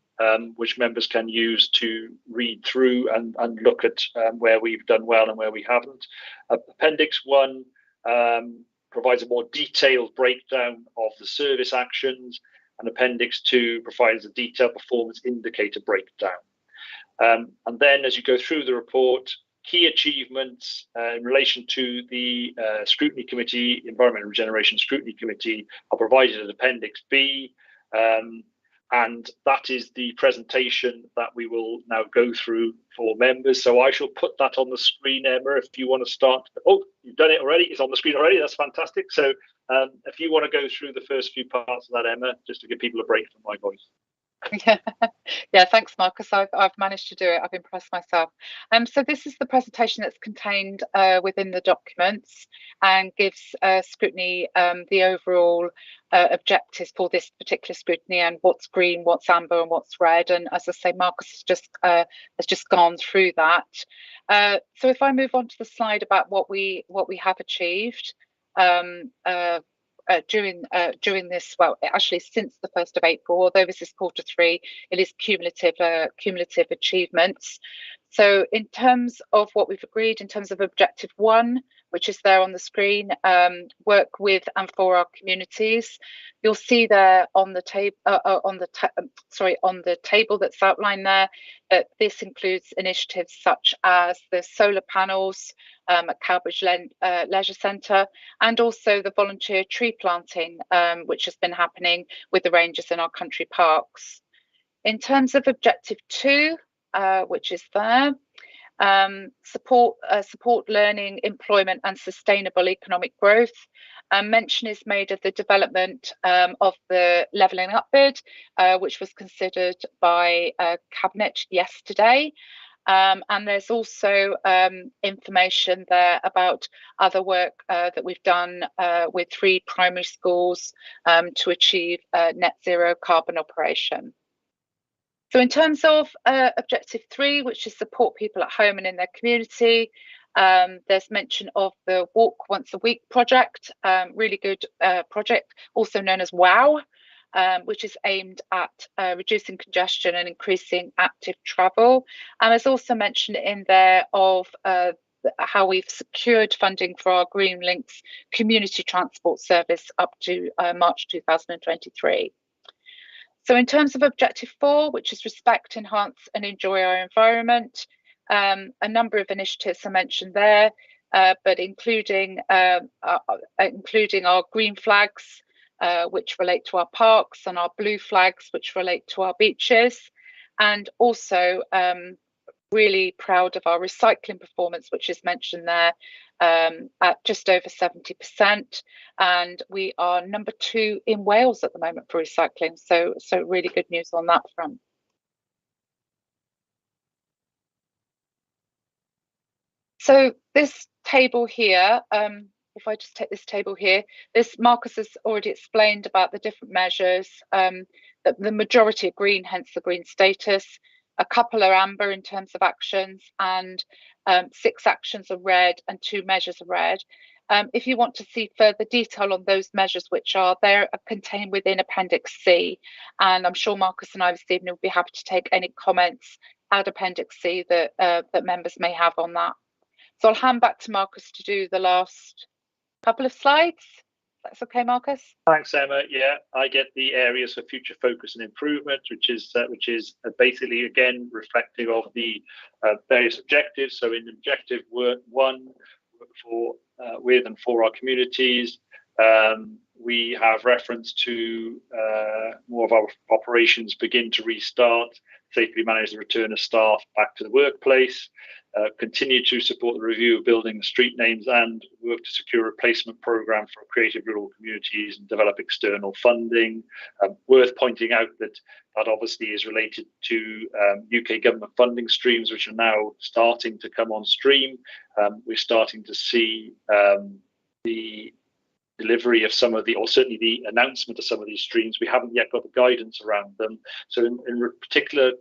which members can use to read through and look at where we've done well and where we haven't. Appendix 1 provides a more detailed breakdown of the service actions, and Appendix 2 provides a detailed performance indicator breakdown. And then as you go through the report, key achievements in relation to the Scrutiny Committee, Environment and Regeneration Scrutiny Committee, are provided in Appendix B. And that is the presentation that we will now go through for members. So I shall put that on the screen, Emma, if you want to start. Oh, you've done it already. It's on the screen already. That's fantastic. So if you want to go through the first few parts of that, Emma, just to give people a break from my voice. Yeah, thanks, Marcus. I've managed to do it. I've impressed myself. So this is the presentation that's contained within the documents and gives Scrutiny the overall objectives for this particular scrutiny and what's green, what's amber, and what's red. And as I say, Marcus has just gone through that. So if I move on to the slide about what we have achieved. During this, well, actually since the 1st of April, although this is quarter 3, it is cumulative achievements. So in terms of what we've agreed, in terms of objective 1, which is there on the screen, work with and for our communities. You'll see there on the table, on the table that's outlined there, that this includes initiatives such as the solar panels at Cowbridge Leisure Centre, and also the volunteer tree planting, which has been happening with the rangers in our country parks. In terms of objective 2, which is there, support learning, employment and sustainable economic growth. Mention is made of the development of the levelling up bid, which was considered by Cabinet yesterday. And there's also information there about other work that we've done with 3 primary schools to achieve net zero carbon operation. So in terms of objective 3, which is support people at home and in their community, there's mention of the Walk Once a Week project, really good project, also known as WOW, which is aimed at reducing congestion and increasing active travel. And there's also mention in there of how we've secured funding for our Green Links community transport service up to March 2023. So in terms of objective 4, which is respect, enhance and enjoy our environment, a number of initiatives are mentioned there, but including our green flags, which relate to our parks, and our blue flags, which relate to our beaches, and also really proud of our recycling performance, which is mentioned there, at just over 70%, and we are number 2 in Wales at the moment for recycling, so really good news on that front. So this table here, if I just take this table here, this Marcus has already explained about the different measures. That the majority are green, hence the green status. A couple are amber in terms of actions, and 6 actions are red and 2 measures are red. If you want to see further detail on those measures, which are there, are contained within Appendix C, and I'm sure Marcus and I this evening will be happy to take any comments at Appendix C that that members may have on that. So I'll hand back to Marcus to do the last couple of slides. That's okay, Marcus? Thanks, Emma. Yeah, I get the areas for future focus and improvement, which is basically, again, reflective of the various objectives. So in objective 1, work for, with and for our communities, we have reference to more of our operations begin to restart, safely manage the return of staff back to the workplace, continue to support the review of building street names, and work to secure a replacement program for creative rural communities and develop external funding. Worth pointing out that that obviously is related to UK government funding streams, which are now starting to come on stream. We're starting to see the delivery of some of the, or certainly the announcement of some of these streams. We haven't yet got the guidance around them. So in particular,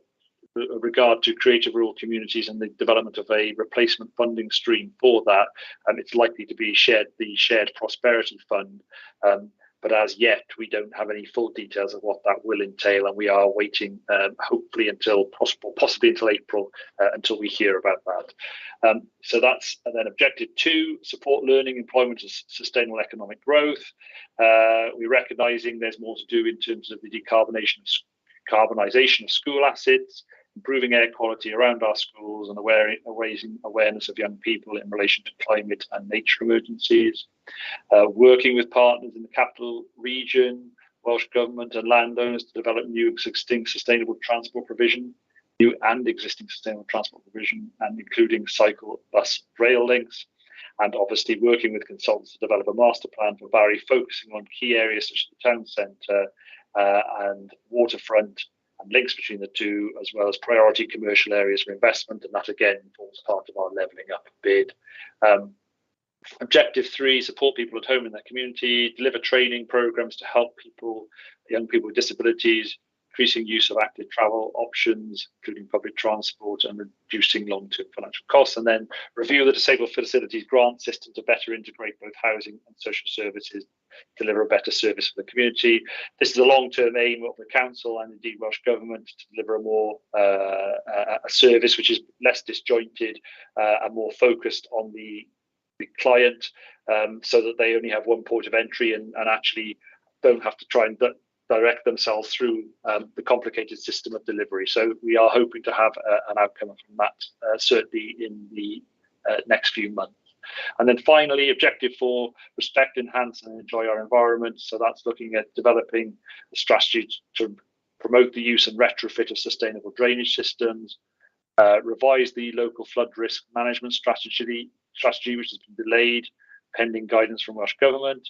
regard to creative rural communities and the development of a replacement funding stream for that, it's likely to be the shared prosperity fund. But as yet, we don't have any full details of what that will entail, and we are waiting, hopefully until possibly until April, until we hear about that. So that's, and then objective 2, support learning, employment, and sustainable economic growth. We're recognising there's more to do in terms of the decarbonisation of school assets, improving air quality around our schools, and raising awareness of young people in relation to climate and nature emergencies. Working with partners in the capital region, Welsh Government and landowners to develop new and existing sustainable transport provision, and including cycle, bus, rail links. And obviously working with consultants to develop a master plan for Barry, focusing on key areas such as the town centre and waterfront, and links between the two, as well as priority commercial areas for investment, and that again forms part of our levelling up bid. Objective 3, support people at home in their community, deliver training programs to help young people with disabilities, increasing use of active travel options, including public transport, and reducing long-term financial costs, and then review the disabled facilities grant system to better integrate both housing and social services, deliver a better service for the community. This is a long-term aim of the council and indeed Welsh Government to deliver a more a service which is less disjointed and more focused on the client, so that they only have one port of entry and actually don't have to try and direct themselves through the complicated system of delivery. So we are hoping to have an outcome from that certainly in the next few months. And then finally, objective 4, respect, enhance and enjoy our environment. So that's looking at developing a strategy to promote the use and retrofit of sustainable drainage systems, revise the local flood risk management strategy which has been delayed pending guidance from Welsh Government,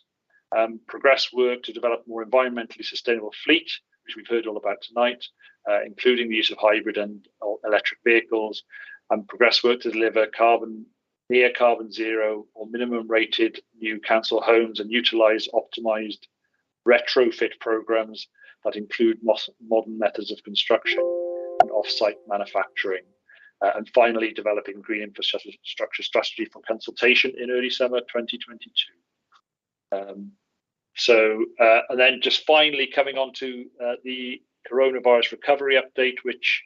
progress work to develop more environmentally sustainable fleet, which we've heard all about tonight, including the use of hybrid and electric vehicles, and progress work to deliver near carbon zero or minimum rated new council homes and utilise optimised retrofit programmes that include modern methods of construction and off-site manufacturing. And finally, developing green infrastructure strategy for consultation in early summer 2022. And then just finally coming on to the coronavirus recovery update, which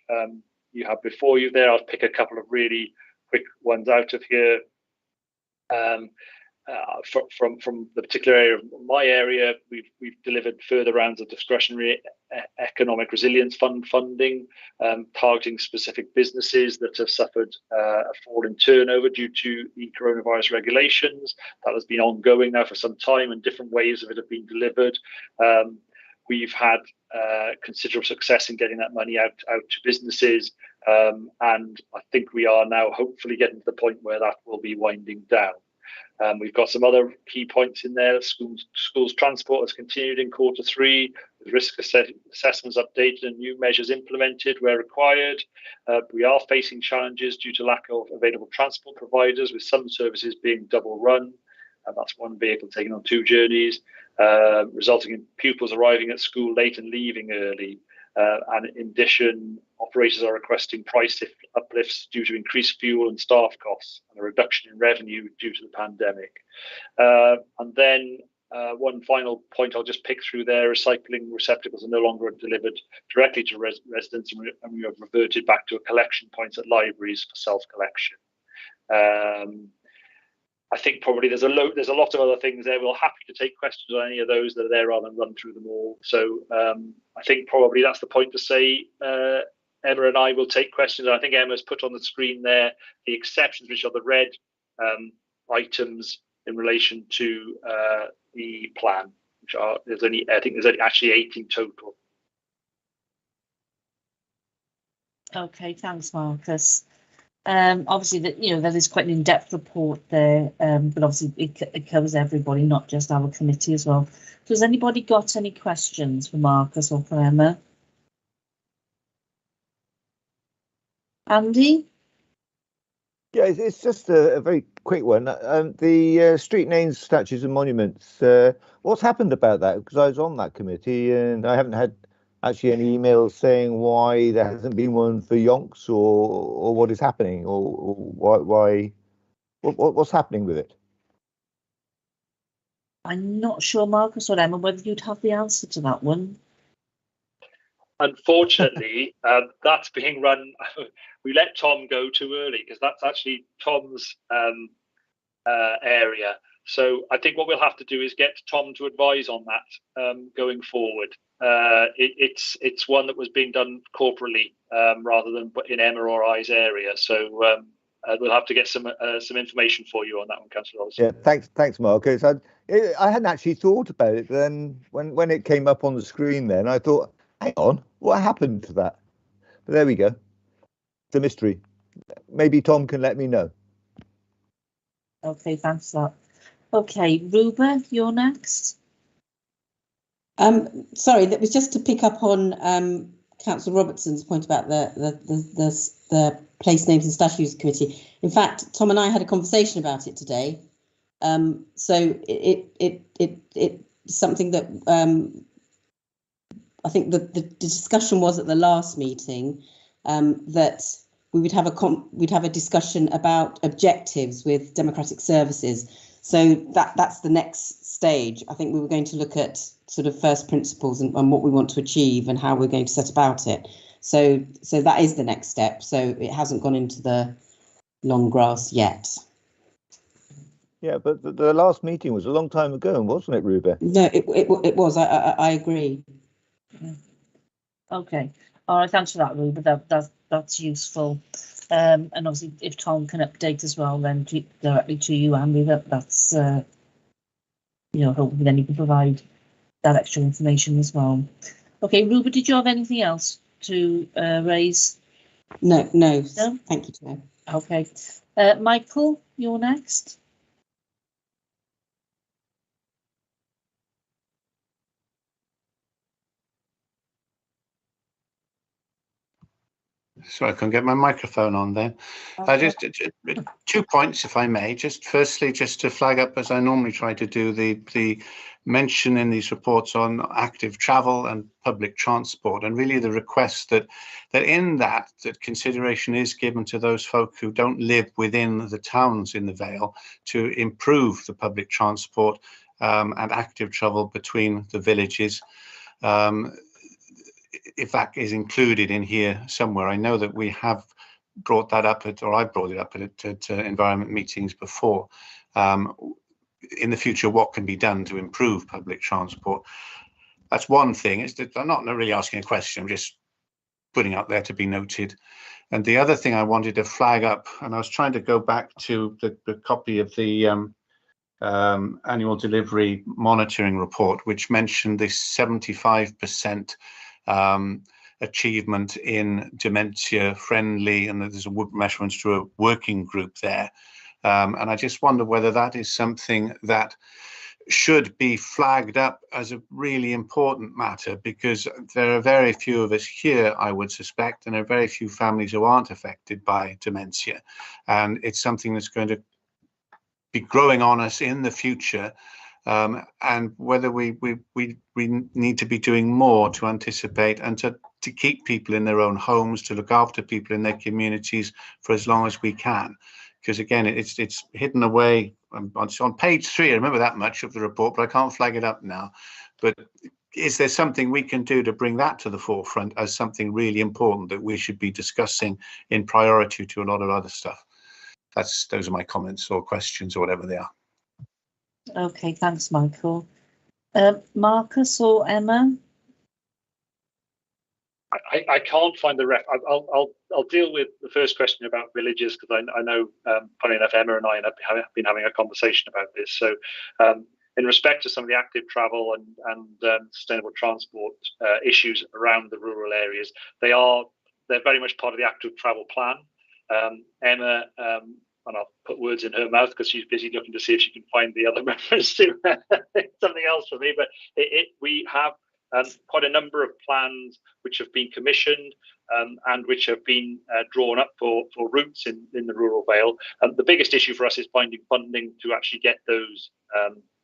you have before you there. I'll pick a couple of really quick ones out of here. From the particular area of my area, we've delivered further rounds of discretionary economic resilience fund funding, targeting specific businesses that have suffered a fall in turnover due to the coronavirus regulations. That has been ongoing now for some time, and different ways of it have been delivered. We've had considerable success in getting that money out to businesses, and I think we are now hopefully getting to the point where that will be winding down. We've got some other key points in there. Schools transport has continued in quarter 3, with risk assessments updated and new measures implemented where required. We are facing challenges due to lack of available transport providers, with some services being double run. That's one vehicle taking on 2 journeys, resulting in pupils arriving at school late and leaving early. And in addition, operators are requesting price uplifts due to increased fuel and staff costs and a reduction in revenue due to the pandemic. And then one final point I'll just pick through there: recycling receptacles are no longer delivered directly to residents, and we have reverted back to a collection points at libraries for self-collection. I think probably there's a lot of other things there. We're happy to take questions on any of those that are there rather than run through them all. So I think probably that's the point to say. Emma and I will take questions. I think Emma's put on the screen there the exceptions, which are the red items in relation to the plan, which are there's only actually 18 total. Okay, thanks, Marcus. Obviously, there is quite an in-depth report there, but obviously it covers everybody, not just our committee as well. So has anybody got any questions for Marcus or for Emma? Andy? Yeah, it's just a very quick one. The street names, statues and monuments, what's happened about that? Because I was on that committee and I haven't had actually any emails saying why there hasn't been one for Yonks or what is happening or what's happening with it. I'm not sure, Marcus or Emma, whether you'd have the answer to that one. Unfortunately, that's being run. We let Tom go too early because that's actually Tom's area. So I think what we'll have to do is get Tom to advise on that going forward. It's one that was being done corporately rather than in Emma or I's area. So we'll have to get some information for you on that one, Councillor Olsen. Yeah, thanks, Marcus. I hadn't actually thought about it then when it came up on the screen. Then I thought, hang on, what happened to that? But there we go. It's a mystery. Maybe Tom can let me know. Okay, thanks for that. Okay, Ruba, you're next. Sorry, that was just to pick up on Councillor Robertson's point about the Place Names and Statues Committee. In fact, Tom and I had a conversation about it today. So it's something that I think the discussion was at the last meeting that we would have a discussion about objectives with democratic services. So that's the next stage. I think we were going to look at sort of first principles and what we want to achieve and how we're going to set about it. So that is the next step. So it hasn't gone into the long grass yet. Yeah, but the last meeting was a long time ago, wasn't it, Ruba? No, it was. I agree. Yeah. Okay. All right. Thanks for that, Ruba. That's useful. And obviously, if Tom can update as well, then directly to you, Andy, that's hopefully then you can provide that extra information as well. Okay, Ruba, did you have anything else to raise? No. Thank you, Chair. Okay. Michael, you're next. So I can get my microphone on then. Okay. Just 2 points, if I may. Just firstly, just to flag up, as I normally try to do, the mention in these reports on active travel and public transport, and really the request that in that consideration is given to those folk who don't live within the towns in the Vale to improve the public transport and active travel between the villages. If that is included in here somewhere. I know that we have brought that up or I brought it up at environment meetings before. In the future, what can be done to improve public transport? That's one thing. I'm not really asking a question, I'm just putting out there to be noted. And the other thing I wanted to flag up, and I was trying to go back to the copy of the annual delivery monitoring report, which mentioned this 75% achievement in dementia friendly, and there's a reference to a working group there. And I just wonder whether that is something that should be flagged up as a really important matter, because there are very few of us here, I would suspect, and there are very few families who aren't affected by dementia. And it's something that's going to be growing on us in the future. And whether we need to be doing more to anticipate and to keep people in their own homes, to look after people in their communities for as long as we can. Because again, it's hidden away. It's on page 3. I remember that much of the report, but I can't flag it up now. But is there something we can do to bring that to the forefront as something really important that we should be discussing in priority to a lot of other stuff? Those are my comments or questions or whatever they are. Okay, thanks, Michael. Marcus or Emma? I can't find the ref. I'll deal with the first question about villages, because I know, funny enough, Emma and I have been having a conversation about this. So, in respect to some of the active travel and sustainable transport issues around the rural areas, they're very much part of the active travel plan. Emma, and I'll put words in her mouth because she's busy looking to see if she can find the other reference to something else for me. But we have quite a number of plans which have been commissioned and which have been drawn up for routes in the rural Vale. The biggest issue for us is finding funding to actually get those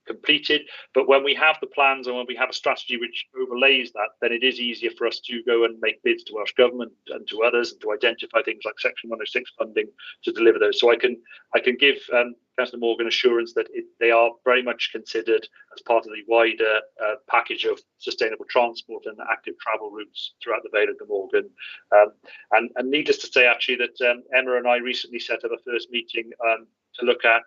completed. But when we have the plans and when we have a strategy which overlays that, then it is easier for us to go and make bids to Welsh Government and to others and to identify things like Section 106 funding to deliver those. So I can give Councillor Morgan assurance that they are very much considered as part of the wider package of sustainable transport and active travel routes throughout the Vale of Glamorgan. And needless to say, actually, that Emma and I recently set up a first meeting to look at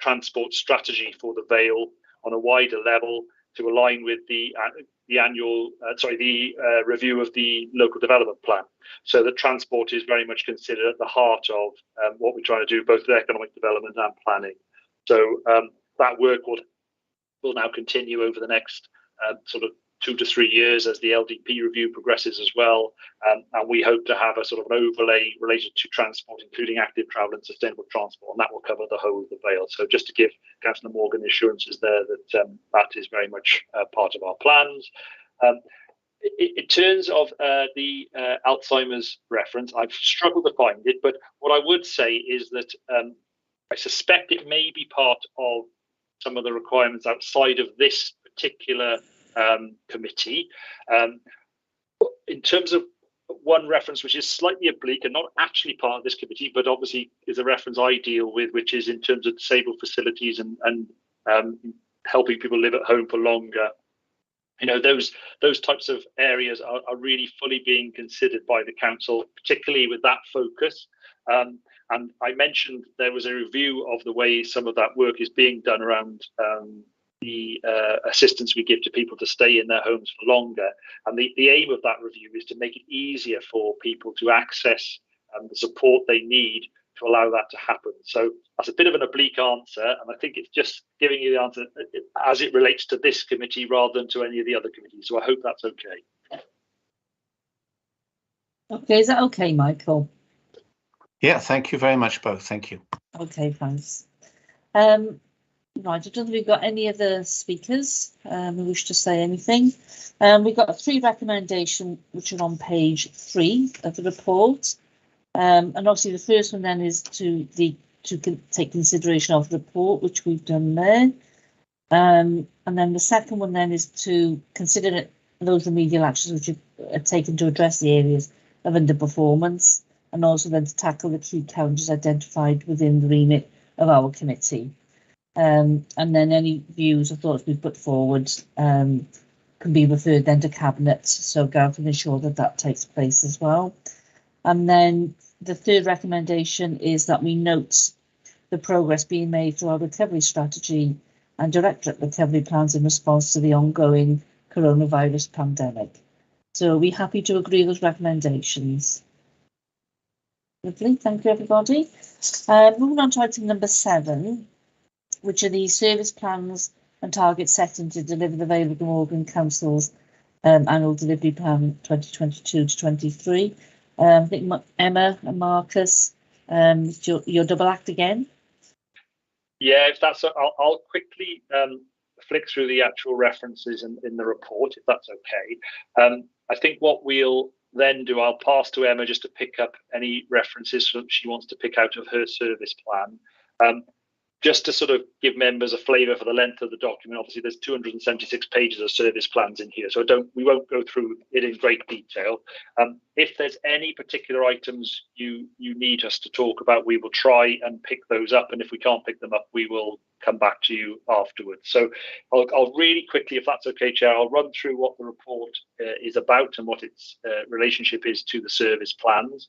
transport strategy for the Vale on a wider level to align with the annual review of the local development plan, so that transport is very much considered at the heart of what we're trying to do, both with economic development and planning. So that work will now continue over the next sort of 2 to 3 years as the LDP review progresses as well, and we hope to have a sort of an overlay related to transport, including active travel and sustainable transport, and that will cover the whole of the Vale. So just to give Councillor Morgan assurances there that that is very much part of our plans. In terms of the Alzheimer's reference, I've struggled to find it, but what I would say is that I suspect it may be part of some of the requirements outside of this particular committee. In terms of one reference which is slightly oblique and not actually part of this committee, but obviously is a reference I deal with, which is in terms of disabled facilities and helping people live at home for longer. You know, those types of areas are really fully being considered by the council, particularly with that focus. And I mentioned there was a review of the way some of that work is being done around the assistance we give to people to stay in their homes for longer. And the aim of that review is to make it easier for people to access the support they need to allow that to happen. So that's a bit of an oblique answer, and I think it's just giving you the answer as it relates to this committee rather than to any of the other committees. So I hope that's okay. Okay, is that okay, Michael? Yeah, thank you very much, both. Thank you. Okay, thanks. Right, I don't think we've got any other speakers who wish to say anything. We've got 3 recommendations which are on page 3 of the report. And obviously the first one then is to take consideration of the report, which we've done there. And then the second one then is to consider those remedial actions which are taken to address the areas of underperformance, and also then to tackle the key challenges identified within the remit of our committee. And then any views or thoughts we've put forward can be referred then to Cabinet, so Gareth can ensure that that takes place as well. And then the third recommendation is that we note the progress being made through our recovery strategy and directorate recovery plans in response to the ongoing coronavirus pandemic. So are we happy to agree with those recommendations? Lovely, thank you everybody. Moving on to item number 7, which are the service plans and targets setting to deliver the Vale of Glamorgan Council's annual delivery plan 2022 to 23. I think Emma and Marcus, your double act again. Yeah, if that's, I'll quickly flick through the actual references in the report, if that's okay. I think what we'll then do, I'll pass to Emma just to pick up any references that she wants to pick out of her service plan. Just to sort of give members a flavour for the length of the document, obviously there's 276 pages of service plans in here, so we won't go through it in great detail. If there's any particular items you need us to talk about, we will try and pick those up, and if we can't pick them up, we will come back to you afterwards. So I'll really quickly, if that's okay, Chair, I'll run through what the report is about and what its relationship is to the service plans.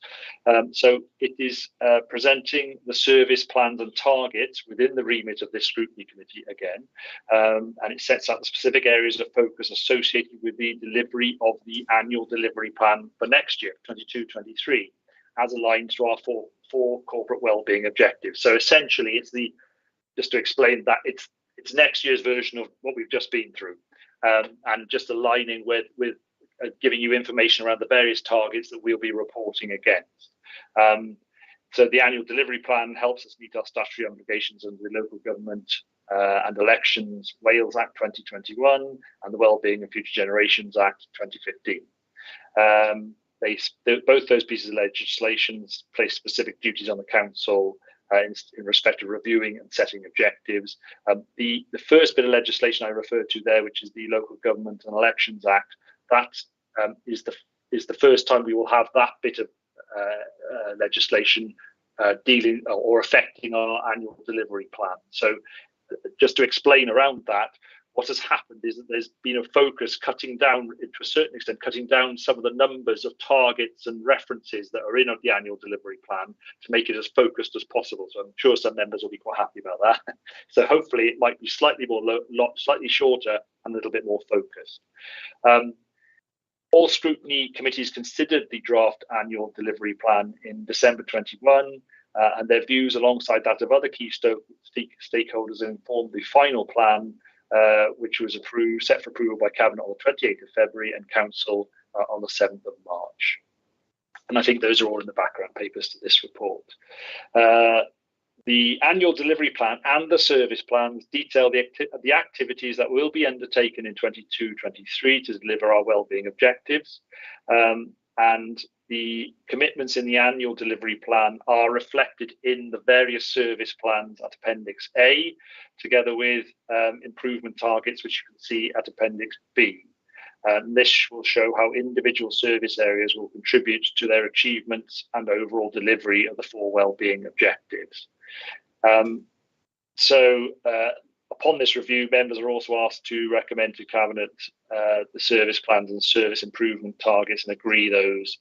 So it is presenting the service plans and targets within the remit of this scrutiny committee again, and it sets out the specific areas of focus associated with the delivery of the annual delivery plan for next year, 22-23, as aligned to our four corporate wellbeing objectives. So essentially, it's just to explain that it's next year's version of what we've just been through, and just aligning with giving you information around the various targets that we'll be reporting against. So the annual delivery plan helps us meet our statutory obligations under the Local Government and Elections Wales Act 2021 and the Wellbeing of Future Generations Act 2015. Both those pieces of legislation place specific duties on the council in respect of reviewing and setting objectives. The first bit of legislation I referred to there, which is the Local Government and Elections Act, that is the first time we will have that bit of legislation dealing or affecting our annual delivery plan. So just to explain around that, what has happened is that there's been a focus cutting down, to a certain extent, cutting down some of the numbers of targets and references that are in the annual delivery plan to make it as focused as possible. So I'm sure some members will be quite happy about that. So hopefully it might be slightly more, slightly shorter and a little bit more focused. All scrutiny committees considered the draft annual delivery plan in December 21, and their views alongside that of other key stakeholders informed the final plan, which was set for approval by Cabinet on the 28th of February and Council on the 7th of March. And I think those are all in the background papers to this report. The annual delivery plan and the service plans detail the activities that will be undertaken in 22-23 to deliver our wellbeing objectives. And the commitments in the annual delivery plan are reflected in the various service plans at Appendix A, together with improvement targets, which you can see at Appendix B. And this will show how individual service areas will contribute to their achievements and overall delivery of the four wellbeing objectives. Upon this review, members are also asked to recommend to Cabinet the service plans and service improvement targets and agree those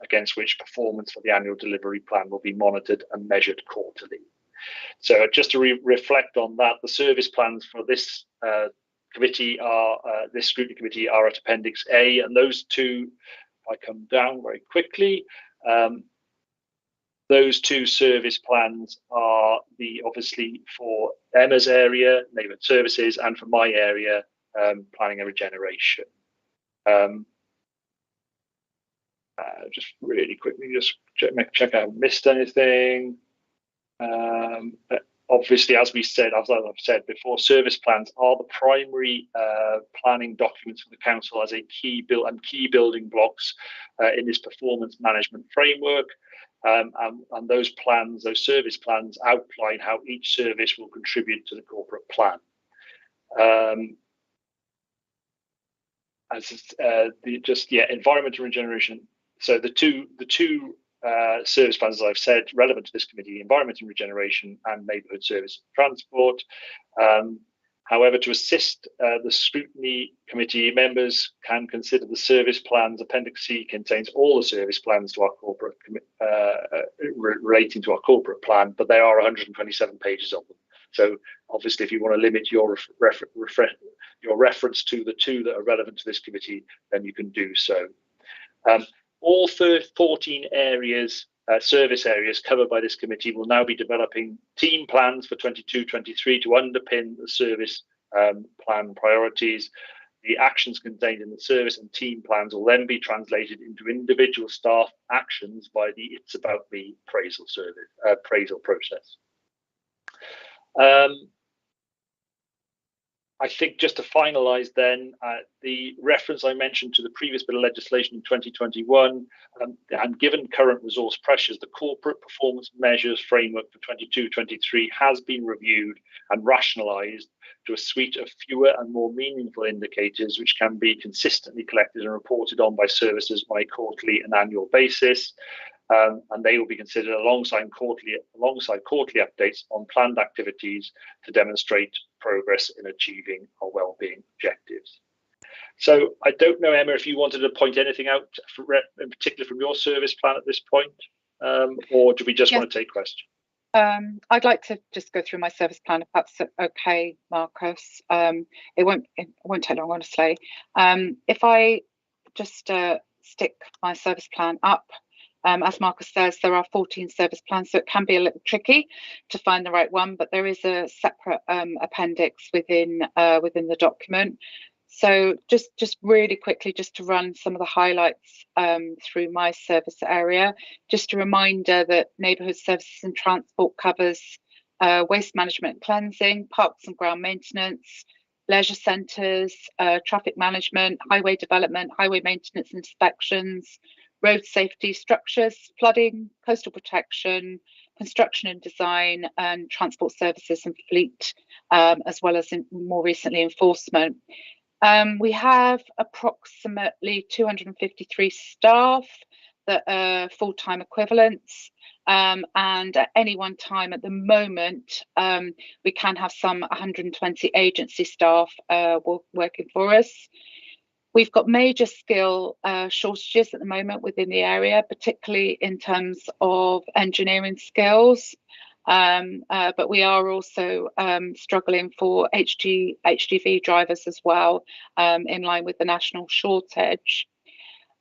against which performance for the annual delivery plan will be monitored and measured quarterly. So just to reflect on that, the service plans for this committee this scrutiny committee are at Appendix A, and those two, if I come down very quickly, those two service plans are obviously for Emma's area, Neighbourhood Services, and for my area, Planning and Regeneration. Just really quickly, just check I haven't missed anything. Obviously, as I've said before, service plans are the primary planning documents for the council as a key building blocks in this performance management framework. And those service plans outline how each service will contribute to the corporate plan. Environment and regeneration. So the two service plans, as I've said, relevant to this committee: environment and regeneration and neighbourhood service transport. However, to assist the scrutiny committee, members can consider the service plans. Appendix C contains all the service plans to our corporate relating to our corporate plan, but there are 127 pages of them. So obviously, if you want to limit your reference to the two that are relevant to this committee, then you can do so. All 14 areas, service areas covered by this committee will now be developing team plans for 22-23 to underpin the service plan priorities. The actions contained in the service and team plans will then be translated into individual staff actions by the It's About Me appraisal process. I think just to finalise then, the reference I mentioned to the previous bit of legislation in 2021, and given current resource pressures, the corporate performance measures framework for 22-23 has been reviewed and rationalised to a suite of fewer and more meaningful indicators which can be consistently collected and reported on by services on a quarterly and annual basis. And they will be considered alongside quarterly updates on planned activities to demonstrate progress in achieving our wellbeing objectives. So I don't know, Emma, if you wanted to point anything out in particular from your service plan at this point, or do we just want to take questions? I'd like to just go through my service plan, if that's okay, Marcus. It won't take long, honestly. If I just stick my service plan up, as Marcus says, there are 14 service plans, so it can be a little tricky to find the right one, but there is a separate appendix within the document. So just really quickly, just to run some of the highlights through my service area. Just a reminder that neighbourhood services and transport covers waste management and cleansing, parks and ground maintenance, leisure centres, traffic management, highway development, highway maintenance and inspections, road safety, structures, flooding, coastal protection, construction and design, and transport services and fleet, as well as more recently enforcement. We have approximately 253 staff that are full-time equivalents, and at any one time at the moment, we can have some 120 agency staff working for us. We've got major skill shortages at the moment within the area, particularly in terms of engineering skills. But we are also struggling for HGV drivers as well, in line with the national shortage.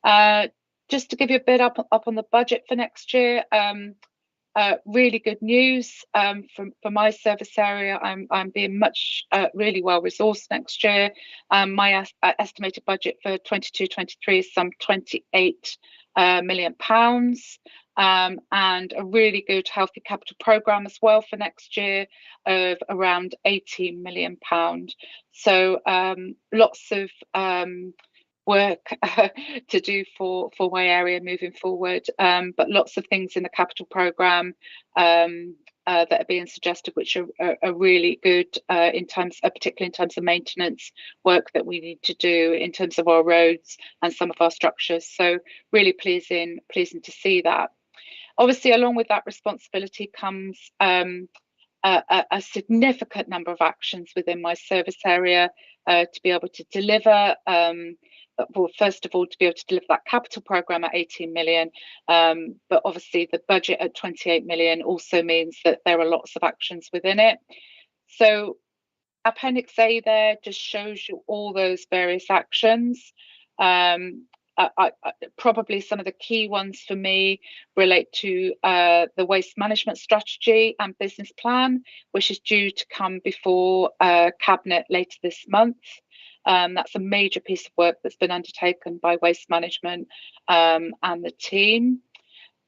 Just to give you a bit up on the budget for next year, really good news for my service area. I'm being really well resourced next year. My estimated budget for 22-23 is some £28 million, and a really good healthy capital programme as well for next year of around £18 million. So lots of work to do for my area moving forward, but lots of things in the capital programme that are being suggested, which are really good particularly in terms of maintenance work that we need to do in terms of our roads and some of our structures. So really pleasing to see that. Obviously, along with that responsibility comes a significant number of actions within my service area to be able to deliver. Well, first of all, to be able to deliver that capital programme at 18 million, but obviously the budget at 28 million also means that there are lots of actions within it. So Appendix A there just shows you all those various actions. Probably some of the key ones for me relate to the waste management strategy and business plan, which is due to come before Cabinet later this month. That's a major piece of work that's been undertaken by Waste Management and the team.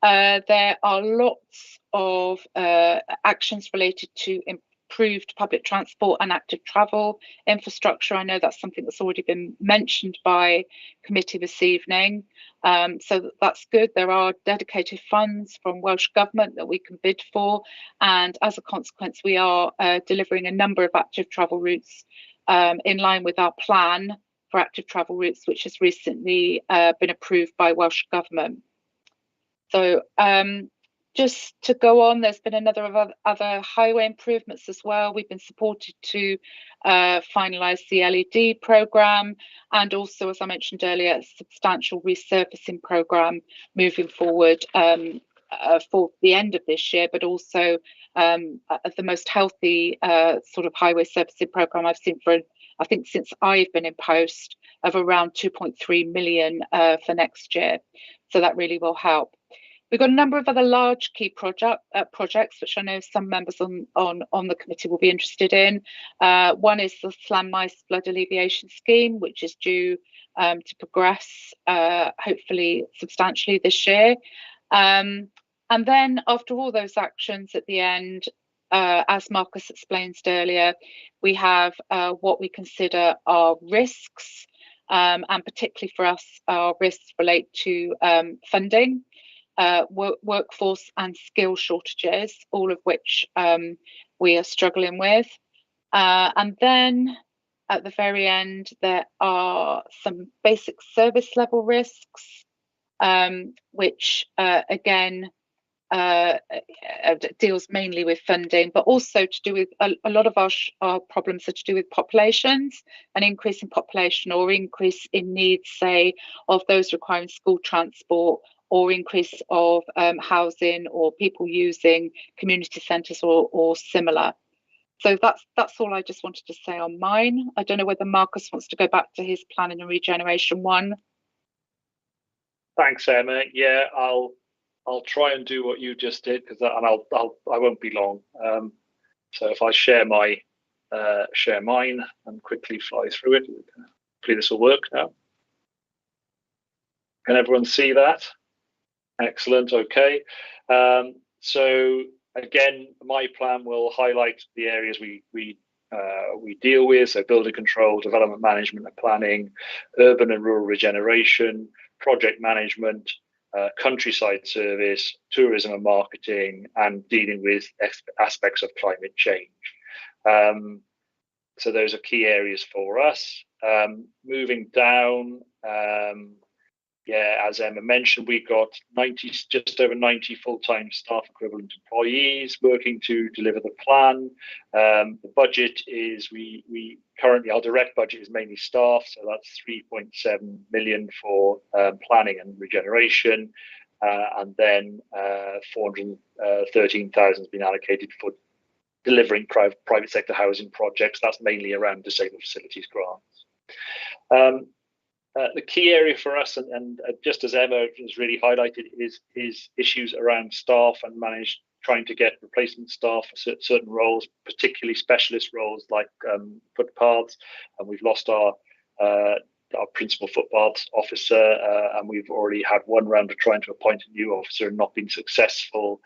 There are lots of actions related to improved public transport and active travel infrastructure. I know that's something that's already been mentioned by committee this evening. So that's good. There are dedicated funds from Welsh Government that we can bid for. And as a consequence, we are delivering a number of active travel routes in line with our plan for active travel routes, which has recently been approved by Welsh Government. So just to go on, there's been other highway improvements as well. We've been supported to finalise the LED programme, and also, as I mentioned earlier, a substantial resurfacing programme moving forward for the end of this year, but also the most healthy sort of highway servicing programme I've seen I think since I've been in post, of around 2.3 million for next year. So that really will help. We've got a number of other large key projects, which I know some members on the committee will be interested in. One is the Llanmaes flood alleviation scheme, which is due to progress hopefully substantially this year. And then after all those actions at the end, as Marcus explained earlier, we have what we consider our risks, and particularly for us, our risks relate to funding, workforce and skill shortages, all of which we are struggling with. And then at the very end, there are some basic service level risks, which again deals mainly with funding, but also to do with a lot of our problems are to do with populations, an increase in population or increase in needs, say, of those requiring school transport, or increase of housing or people using community centres or similar. So that's all I just wanted to say on mine. I don't know whether Marcus wants to go back to his planning and regeneration one. Thanks, Emma. Yeah, I'll try and do what you just did, because I won't be long. So if I share mine and quickly fly through it, hopefully this will work now. Can everyone see that? Excellent. Okay. So again, my plan will highlight the areas we deal with, so building control, development management and planning, urban and rural regeneration, project management, countryside service, tourism and marketing, and dealing with aspects of climate change. So those are key areas for us. Moving down, yeah, as Emma mentioned, we've got just over 90 full-time staff equivalent employees working to deliver the plan. The budget is, we currently, our direct budget is mainly staff, so that's 3.7 million for planning and regeneration, and then 413,000 has been allocated for delivering private sector housing projects. That's mainly around disabled facilities grants. The key area for us, and just as Emma has really highlighted, is issues around staff and trying to get replacement staff for certain roles, particularly specialist roles like footpaths. And we've lost our principal footpaths officer, and we've already had one round of trying to appoint a new officer and not been successful.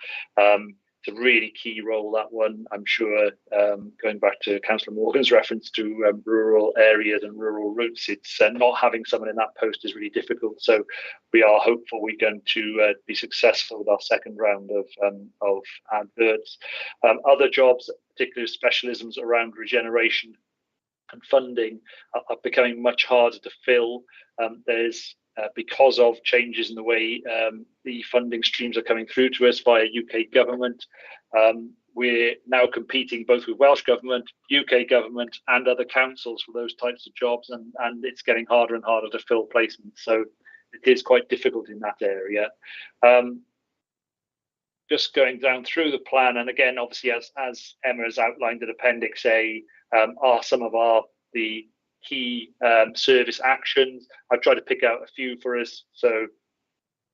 It's a really key role, that one. I'm sure, going back to Councillor Morgan's reference to rural areas and rural routes, it's not having someone in that post is really difficult. So we are hopeful we're going to be successful with our second round of adverts. Other jobs, particularly specialisms around regeneration and funding, are becoming much harder to fill. There's because of changes in the way the funding streams are coming through to us via UK government. We're now competing both with Welsh government, UK government and other councils for those types of jobs, and it's getting harder and harder to fill placements. So it is quite difficult in that area. Just going down through the plan, and again, obviously, as Emma has outlined in Appendix A, are some of the key service actions. I've tried to pick out a few for us. So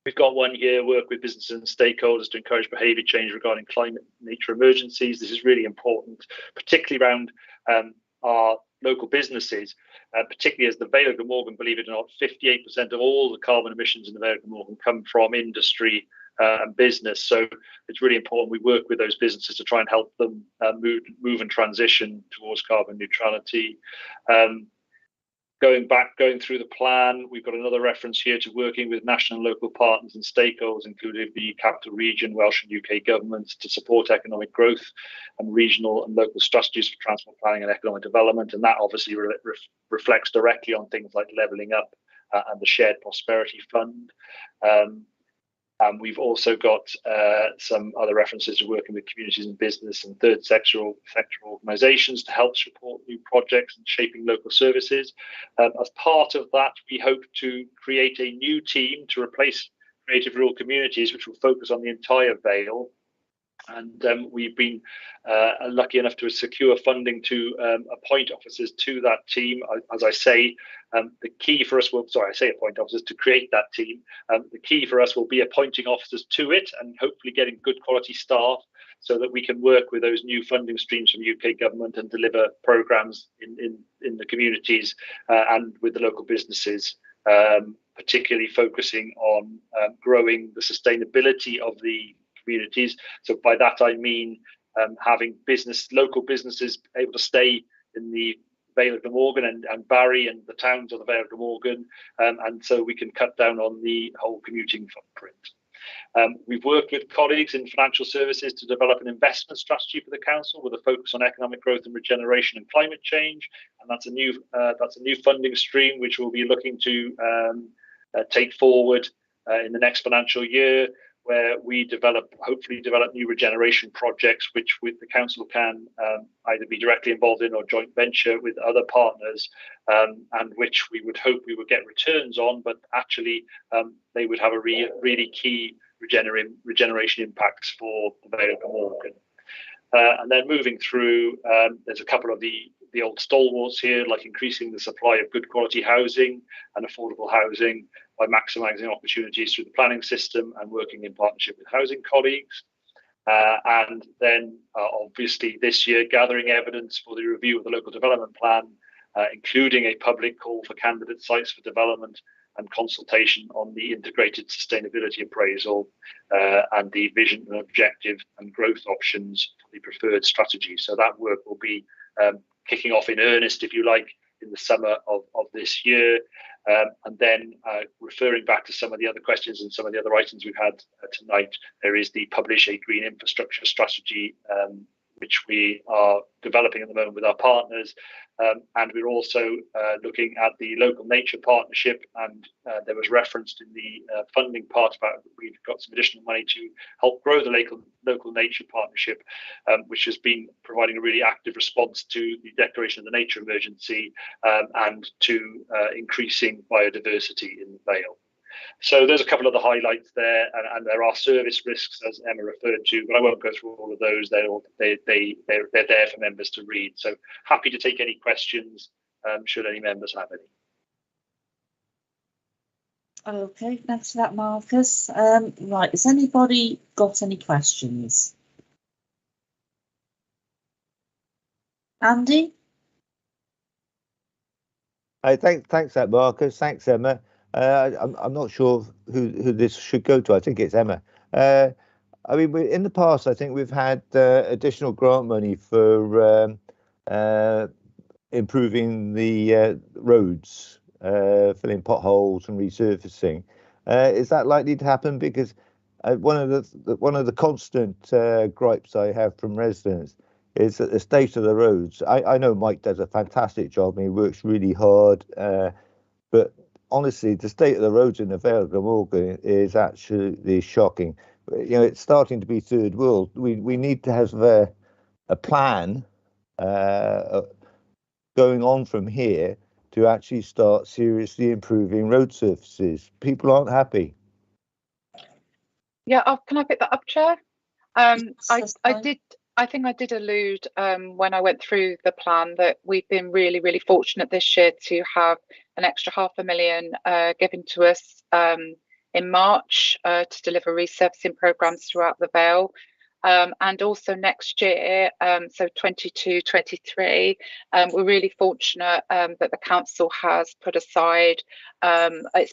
we've got one here: work with businesses and stakeholders to encourage behaviour change regarding climate and nature emergencies. This is really important, particularly around our local businesses, particularly as the Vale of Glamorgan, believe it or not, 58% of all the carbon emissions in the Vale of Glamorgan come from industry and business. So it's really important we work with those businesses to try and help them move and transition towards carbon neutrality. Going through the plan, we've got another reference here to working with national and local partners and stakeholders, including the capital region, Welsh and UK governments, to support economic growth and regional and local strategies for transport planning and economic development. And that obviously reflects directly on things like levelling up and the Shared Prosperity Fund. And we've also got some other references to working with communities and business and third sector organisations to help support new projects and shaping local services. As part of that, we hope to create a new team to replace Creative Rural Communities, which will focus on the entire Vale. And we've been lucky enough to secure funding to appoint officers to that team. As I say, the key for us will, appoint officers to create that team. The key for us will be appointing officers to it and hopefully getting good quality staff so that we can work with those new funding streams from UK government and deliver programmes in the communities and with the local businesses, particularly focusing on growing the sustainability of the communities. So by that I mean having local businesses able to stay in the Vale of Glamorgan and Barry and the towns of the Vale of Glamorgan, and so we can cut down on the whole commuting footprint. We've worked with colleagues in financial services to develop an investment strategy for the council with a focus on economic growth and regeneration and climate change, and that's a new funding stream which we'll be looking to take forward in the next financial year, where we hopefully develop new regeneration projects which the council can either be directly involved in or joint venture with other partners, and which we would hope we would get returns on, but actually they would have a really key regeneration impacts for the Vale of Glamorgan. And then moving through, there's a couple of the old stalwarts here, like increasing the supply of good quality housing and affordable housing by maximising opportunities through the planning system and working in partnership with housing colleagues. And then obviously this year, gathering evidence for the review of the local development plan, including a public call for candidate sites for development and consultation on the integrated sustainability appraisal and the vision and objective and growth options for the preferred strategy. So that work will be kicking off in earnest, if you like, in the summer of this year. And then referring back to some of the other questions and some of the other items we've had tonight, there is the Publish a Green Infrastructure Strategy, which we are developing at the moment with our partners. And we're also looking at the local nature partnership, and there was referenced in the funding part about we've got some additional money to help grow the local nature partnership, which has been providing a really active response to the declaration of the nature emergency and to increasing biodiversity in the Vale. So there's a couple of the highlights there, and there are service risks, as Emma referred to, but I won't go through all of those. They're there for members to read. So happy to take any questions, should any members have any. Okay, thanks for that, Marcus. Right, has anybody got any questions? Andy? Hey, thanks, that Marcus. Thanks, Emma. I'm not sure who this should go to. I think it's Emma. I mean, in the past, I think we've had additional grant money for improving the roads, filling potholes and resurfacing. Is that likely to happen? Because one of the constant gripes I have from residents is that the state of the roads. I know Mike does a fantastic job and he works really hard, but honestly, the state of the roads in the Vale of Glamorgan is absolutely shocking. You know, it's starting to be third world. We need to have a plan going on from here to actually start seriously improving road surfaces. People aren't happy. Yeah, can I pick that up, Chair? I think I did allude when I went through the plan that we've been really, really fortunate this year to have an extra £500,000 given to us in March to deliver resurfacing programmes throughout the Vale. And also next year, so 22-23, we're really fortunate that the council has put aside, it's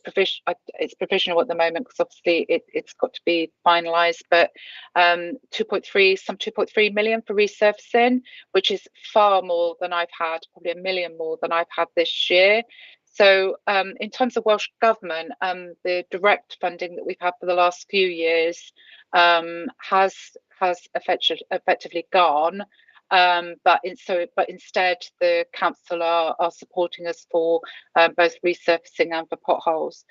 provisional at the moment because obviously it's got to be finalised, but 2.3 million for resurfacing, which is far more than I've had, probably £1 million more than I've had this year. So in terms of Welsh Government, the direct funding that we've had for the last few years has effectively gone, but instead the council are supporting us for both resurfacing and for potholes.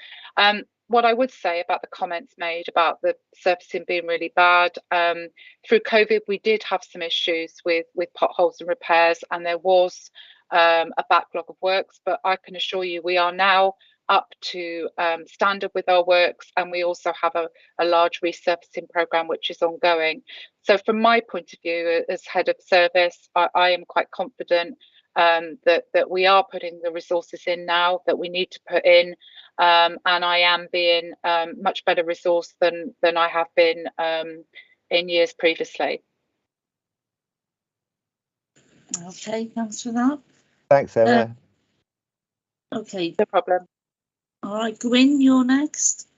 What I would say about the comments made about the surfacing being really bad, through COVID we did have some issues with potholes and repairs, and there was a backlog of works, but I can assure you we are now up to standard with our works, and we also have a large resurfacing programme which is ongoing. So from my point of view as head of service, I am quite confident that we are putting the resources in now that we need to put in, and I am being much better resourced than I have been in years previously. Okay, thanks for that. Thanks, Emma. Okay, No problem. all right, Gwyn, you're next.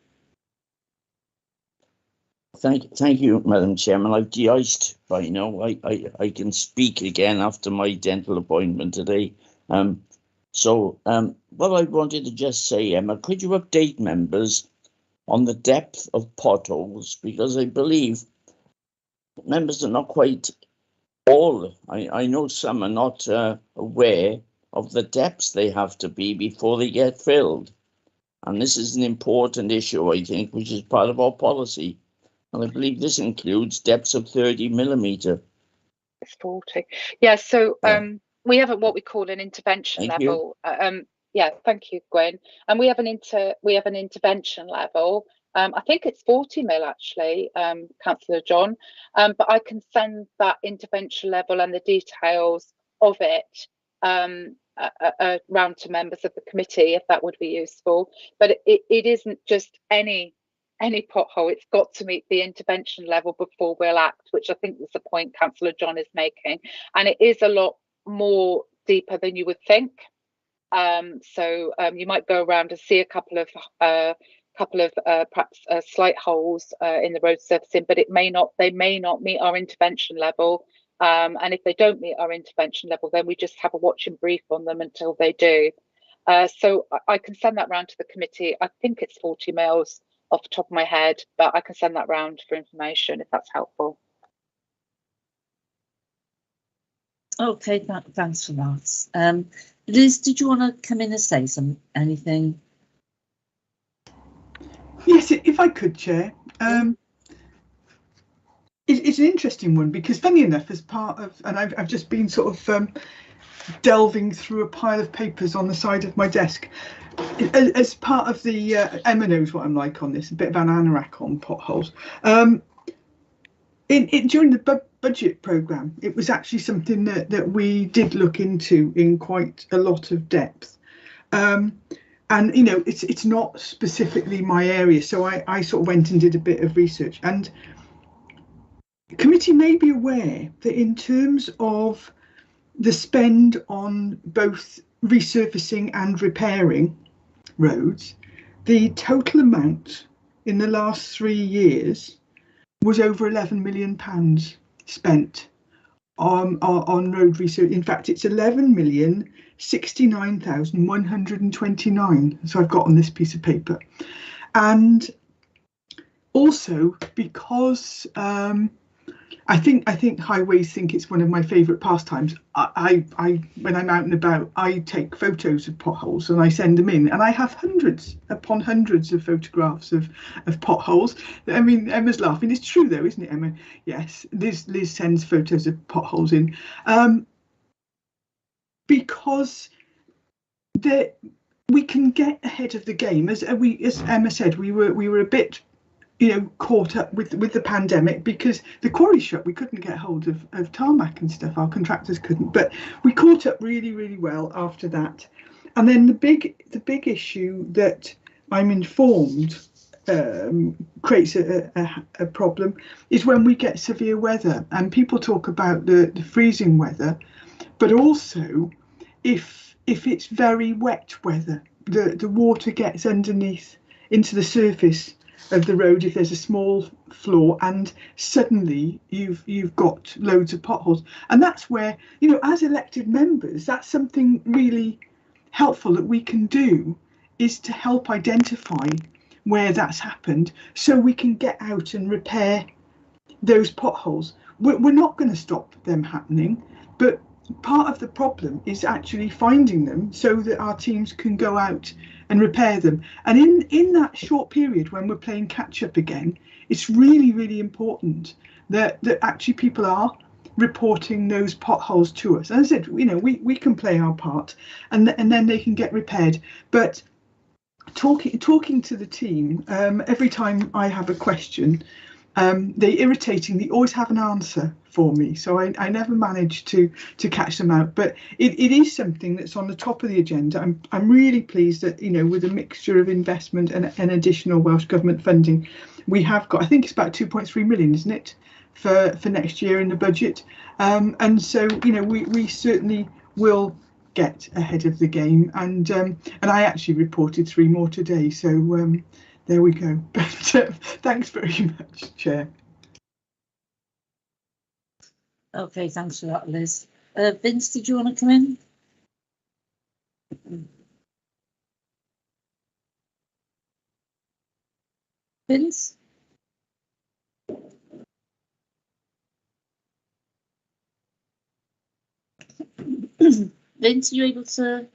Thank you, Madam Chairman. I've de-iced by now. I can speak again after my dental appointment today. What I wanted to just say, Emma, could you update members on the depth of potholes? Because I believe members are not quite all. I know some are not aware of the depths they have to be before they get filled. And this is an important issue, I think, which is part of our policy. And I believe this includes depths of 30 millimetre. It's 40. Yeah, so we have what we call an intervention Thank level. Yeah, thank you, Gwen. And we have an intervention level. I think it's 40 mil actually, Councillor John. But I can send that intervention level and the details of it round to members of the committee if that would be useful. But it isn't just any pothole. It's got to meet the intervention level before we'll act, which I think was the point Councillor John is making. And it is a lot more deeper than you would think. You might go around and see a couple of perhaps slight holes in the road surfacing, but they may not meet our intervention level. And if they don't meet our intervention level, then we just have a watch and brief on them until they do. So I can send that round to the committee. I think it's 40 mils off the top of my head, but I can send that round for information if that's helpful. Okay, thanks for that. Liz, did you want to come in and say anything? Yes, if I could, Chair. It's an interesting one because, funny enough, as part of, and I've just been sort of delving through a pile of papers on the side of my desk. As part of the Emma knows what I'm like on this, a bit of an anorak on potholes. During the budget programme, it was actually something that we did look into in quite a lot of depth. And you know, it's not specifically my area, so I sort of went and did a bit of research. And the committee may be aware that in terms of the spend on both resurfacing and repairing roads, the total amount in the last 3 years was over £11 million spent on road research. In fact, it's 11,069,129. So I've got on this piece of paper. And also because I think highways think it's one of my favourite pastimes. I when I'm out and about, I take photos of potholes and I send them in, and I have hundreds upon hundreds of photographs of potholes. I mean, Emma's laughing. It's true though, isn't it, Emma? Yes, Liz sends photos of potholes in, because we can get ahead of the game. As Emma said, we were a bit, you know, caught up with the pandemic because the quarry shut. We couldn't get hold of tarmac and stuff. Our contractors couldn't, but we caught up really well after that. And then the big issue that I'm informed creates a problem is when we get severe weather. And people talk about the freezing weather, but also if it's very wet weather, the water gets underneath into the surface of the road if there's a small flaw, and suddenly you've got loads of potholes. And that's where, you know, as elected members, that's something really helpful that we can do, is to help identify where that's happened so we can get out and repair those potholes. We're not going to stop them happening, but part of the problem is actually finding them so that our teams can go out and repair them. And in that short period when we're playing catch up again, it's really important that actually people are reporting those potholes to us. As I said, you know, we can play our part, and then they can get repaired. But talking to the team, every time I have a question, they irritatingly always have an answer for me, so I never manage to catch them out. But it is something that's on the top of the agenda. I'm really pleased that, you know, with a mixture of investment and additional Welsh Government funding, we have got, I think it's about 2.3 million, isn't it, for next year in the budget. And so, you know, we certainly will get ahead of the game. And I actually reported 3 more today, so there we go. But thanks very much, Chair. Okay, thanks for that, Liz. Vince, did you want to come in? Vince? Vince, are you able to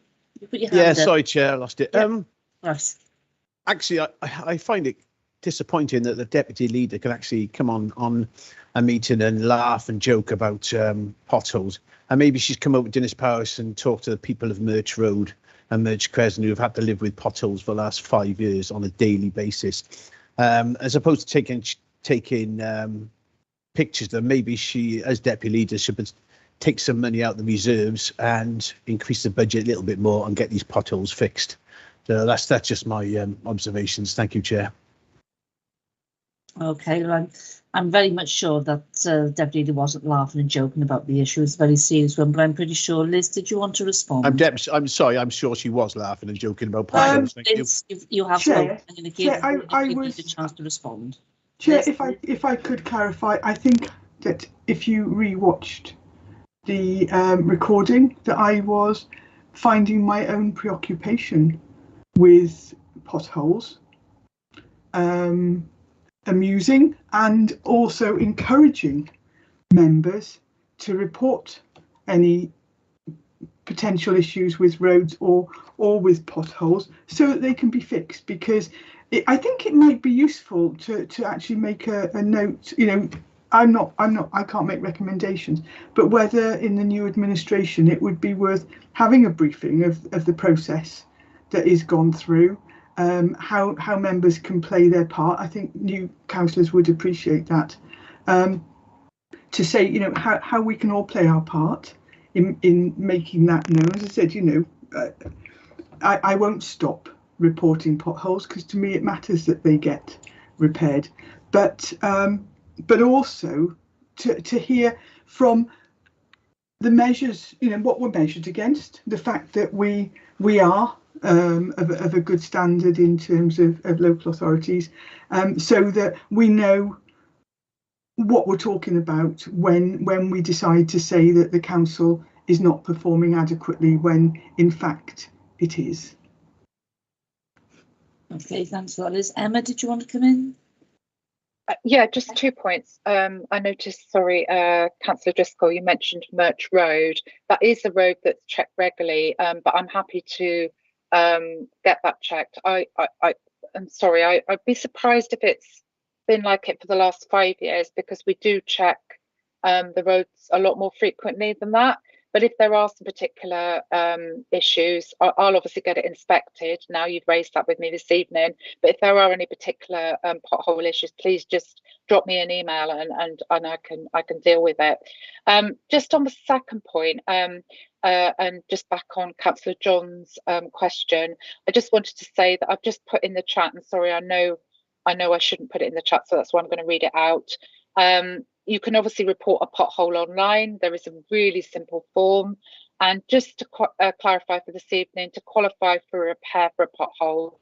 put your hand Yeah, up? sorry, Chair, I lost it. Yeah. Right. Actually, I find it disappointing that the deputy leader can actually come on a meeting and laugh and joke about potholes. And maybe she's come over to Dennis Powis and talk to the people of Merch Road and Merch Crescent who have had to live with potholes for the last 5 years on a daily basis. As opposed to taking pictures, that maybe she, as deputy leader, should take some money out of the reserves and increase the budget a little bit more and get these potholes fixed. So that's just my observations. Thank you, Chair. Okay, well, I'm very much sure that Deputy Leader wasn't laughing and joking about the issue. It's a very serious one, but I'm pretty sure. Liz, did you want to respond? I'm sorry. I'm sure she was laughing and joking about potholes. Thank you. Liz, you have Chair, spoken. I'm going to give I you was a chance to respond. Chair, Liz? if I could clarify, I think that if you rewatched the recording, that I was finding my own preoccupation with potholes amusing and also encouraging members to report any potential issues with roads or with potholes so that they can be fixed, because I think it might be useful to actually make a note. You know, I can't make recommendations, but whether in the new administration it would be worth having a briefing of the process that is gone through, how members can play their part. I think new councillors would appreciate that, to say, you know, how we can all play our part in making that known. As I said, you know, I won't stop reporting potholes because to me it matters that they get repaired, but also to hear from the measures, you know, what we're measured against, the fact that we are of a good standard in terms of local authorities, so that we know what we're talking about when we decide to say that the council is not performing adequately when in fact it is. Okay, thanks for that, Liz. Emma, did you want to come in? Yeah, just 2 points. I noticed, sorry, Councillor Driscoll, you mentioned Merch Road. That is a road that's checked regularly, but I'm happy to get that checked. I'm sorry, I'd be surprised if it's been like it for the last 5 years, because we do check the roads a lot more frequently than that. But if there are some particular issues, I'll obviously get it inspected. Now you've raised that with me this evening. But if there are any particular pothole issues, please just drop me an email and I can deal with it. Just on the second point, and just back on Councillor John's question, I just wanted to say that I've just put in the chat, and sorry, I know I shouldn't put it in the chat, so that's why I'm going to read it out. You can obviously report a pothole online. There is a really simple form. And just to clarify for this evening, to qualify for a repair for a pothole,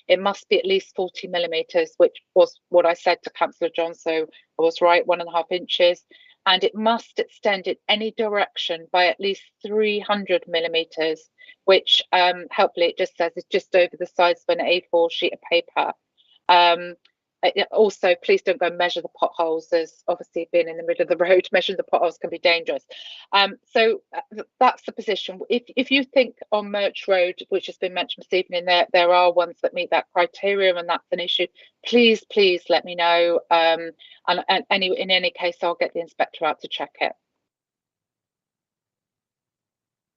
it must be at least 40 millimetres, which was what I said to Councillor John, so I was right, 1.5 inches. And it must extend in any direction by at least 300 millimetres, which helpfully it just says it's just over the size of an A4 sheet of paper. Also, please don't go measure the potholes. There's obviously being in the middle of the road, measuring the potholes can be dangerous. So that's the position. If you think on Merch Road, which has been mentioned this evening, there are ones that meet that criteria and that's an issue, please let me know. And in any case, I'll get the inspector out to check it.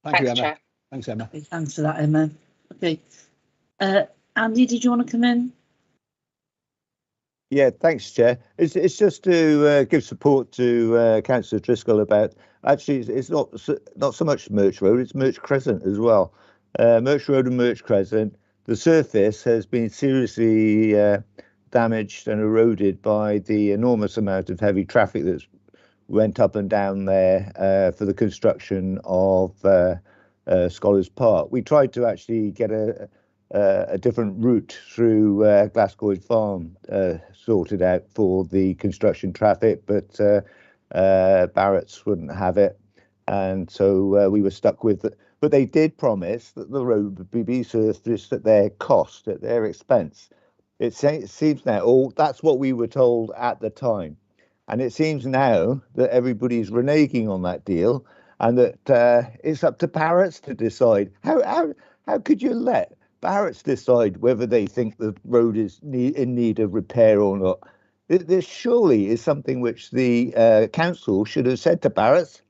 Thank you, Thanks, Emma. Chair. Thanks, Emma. Okay, thanks for that, Emma. Okay. Andy, did you want to come in? Yeah, thanks, Chair. It's just to give support to Councillor Driscoll about, actually it's not so much Merch Road, it's Merch Crescent as well. Merch Road and Merch Crescent, the surface has been seriously damaged and eroded by the enormous amount of heavy traffic that's went up and down there for the construction of Scholars Park. We tried to actually get a different route through Glasgow Farm sorted out for the construction traffic, but Barrett's wouldn't have it, and so we were stuck with it. But they did promise that the road would be surfaced at their cost, at their expense. It seems now, or that's what we were told at the time, and it seems now that everybody's reneging on that deal, and that it's up to Barrett's to decide. How could you let Barrett's decide whether they think the road is in need of repair or not? This surely is something which the council should have said to Barrett's,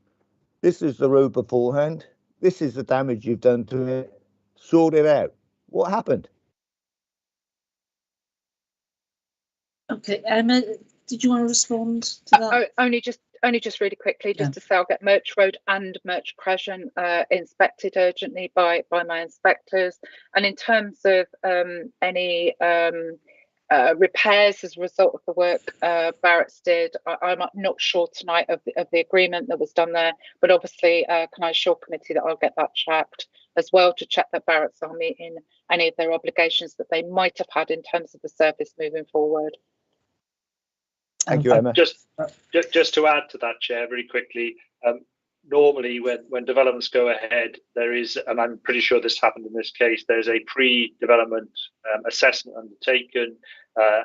this is the road beforehand, this is the damage you've done to it, sort it out. What happened? Okay, Emma, did you want to respond to that? Only just really quickly, just to say I'll get Merch Road and Merch Crescent inspected urgently by my inspectors. And in terms of any repairs as a result of the work Barrett's did, I'm not sure tonight of the agreement that was done there, but obviously can I assure committee that I'll get that checked as well, to check that Barrett's are meeting any of their obligations that they might have had in terms of the service moving forward. Thank you, Emma. Just to add to that, Chair, very quickly, normally when developments go ahead, there is, and I'm pretty sure this happened in this case, there's a pre-development assessment undertaken,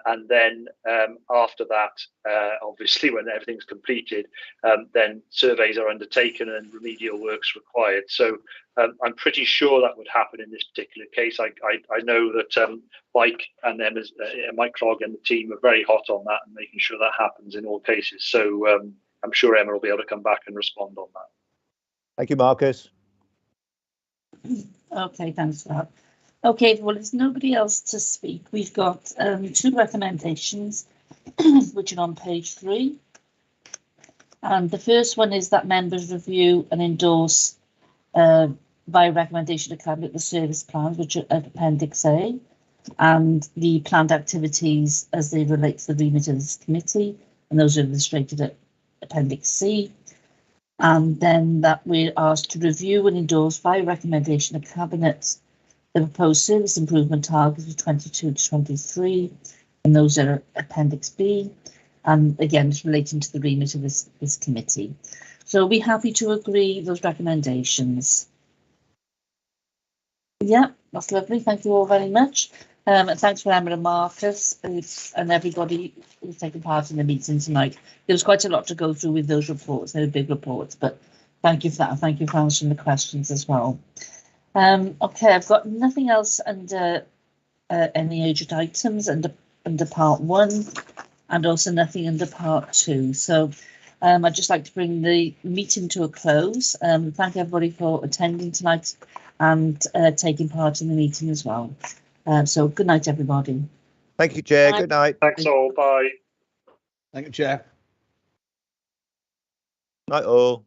and then after that, obviously when everything's completed, then surveys are undertaken and remedial works required. So I'm pretty sure that would happen in this particular case. I know that Mike and Emma's, Mike Clogg and the team are very hot on that and making sure that happens in all cases. So I'm sure Emma will be able to come back and respond on that. Thank you, Marcus. Okay, thanks for that. Okay, well, there's nobody else to speak. We've got 2 recommendations, which are on page 3. And the first one is that members review and endorse by recommendation to Cabinet the service plans, which are Appendix A, and the planned activities as they relate to the remit of this committee, and those are illustrated at Appendix C. And then that we're asked to review and endorse by recommendation of Cabinet the proposed service improvement targets for 22 to 23, and those are Appendix B. And again, it's relating to the remit of this committee. So are we happy to agree those recommendations? Yeah, that's lovely. Thank you all very much. And thanks for Emma and Marcus and everybody who's taken part in the meeting tonight. There was quite a lot to go through with those reports. They were big reports, but thank you for that. And thank you for answering the questions as well. Okay, I've got nothing else under any urgent items under part 1, and also nothing under part 2. So I'd just like to bring the meeting to a close. Thank everybody for attending tonight and taking part in the meeting as well. So good night, everybody. Thank you, Chair. Bye. Good night. Thanks all. Bye. Thank you, Chair. Night all.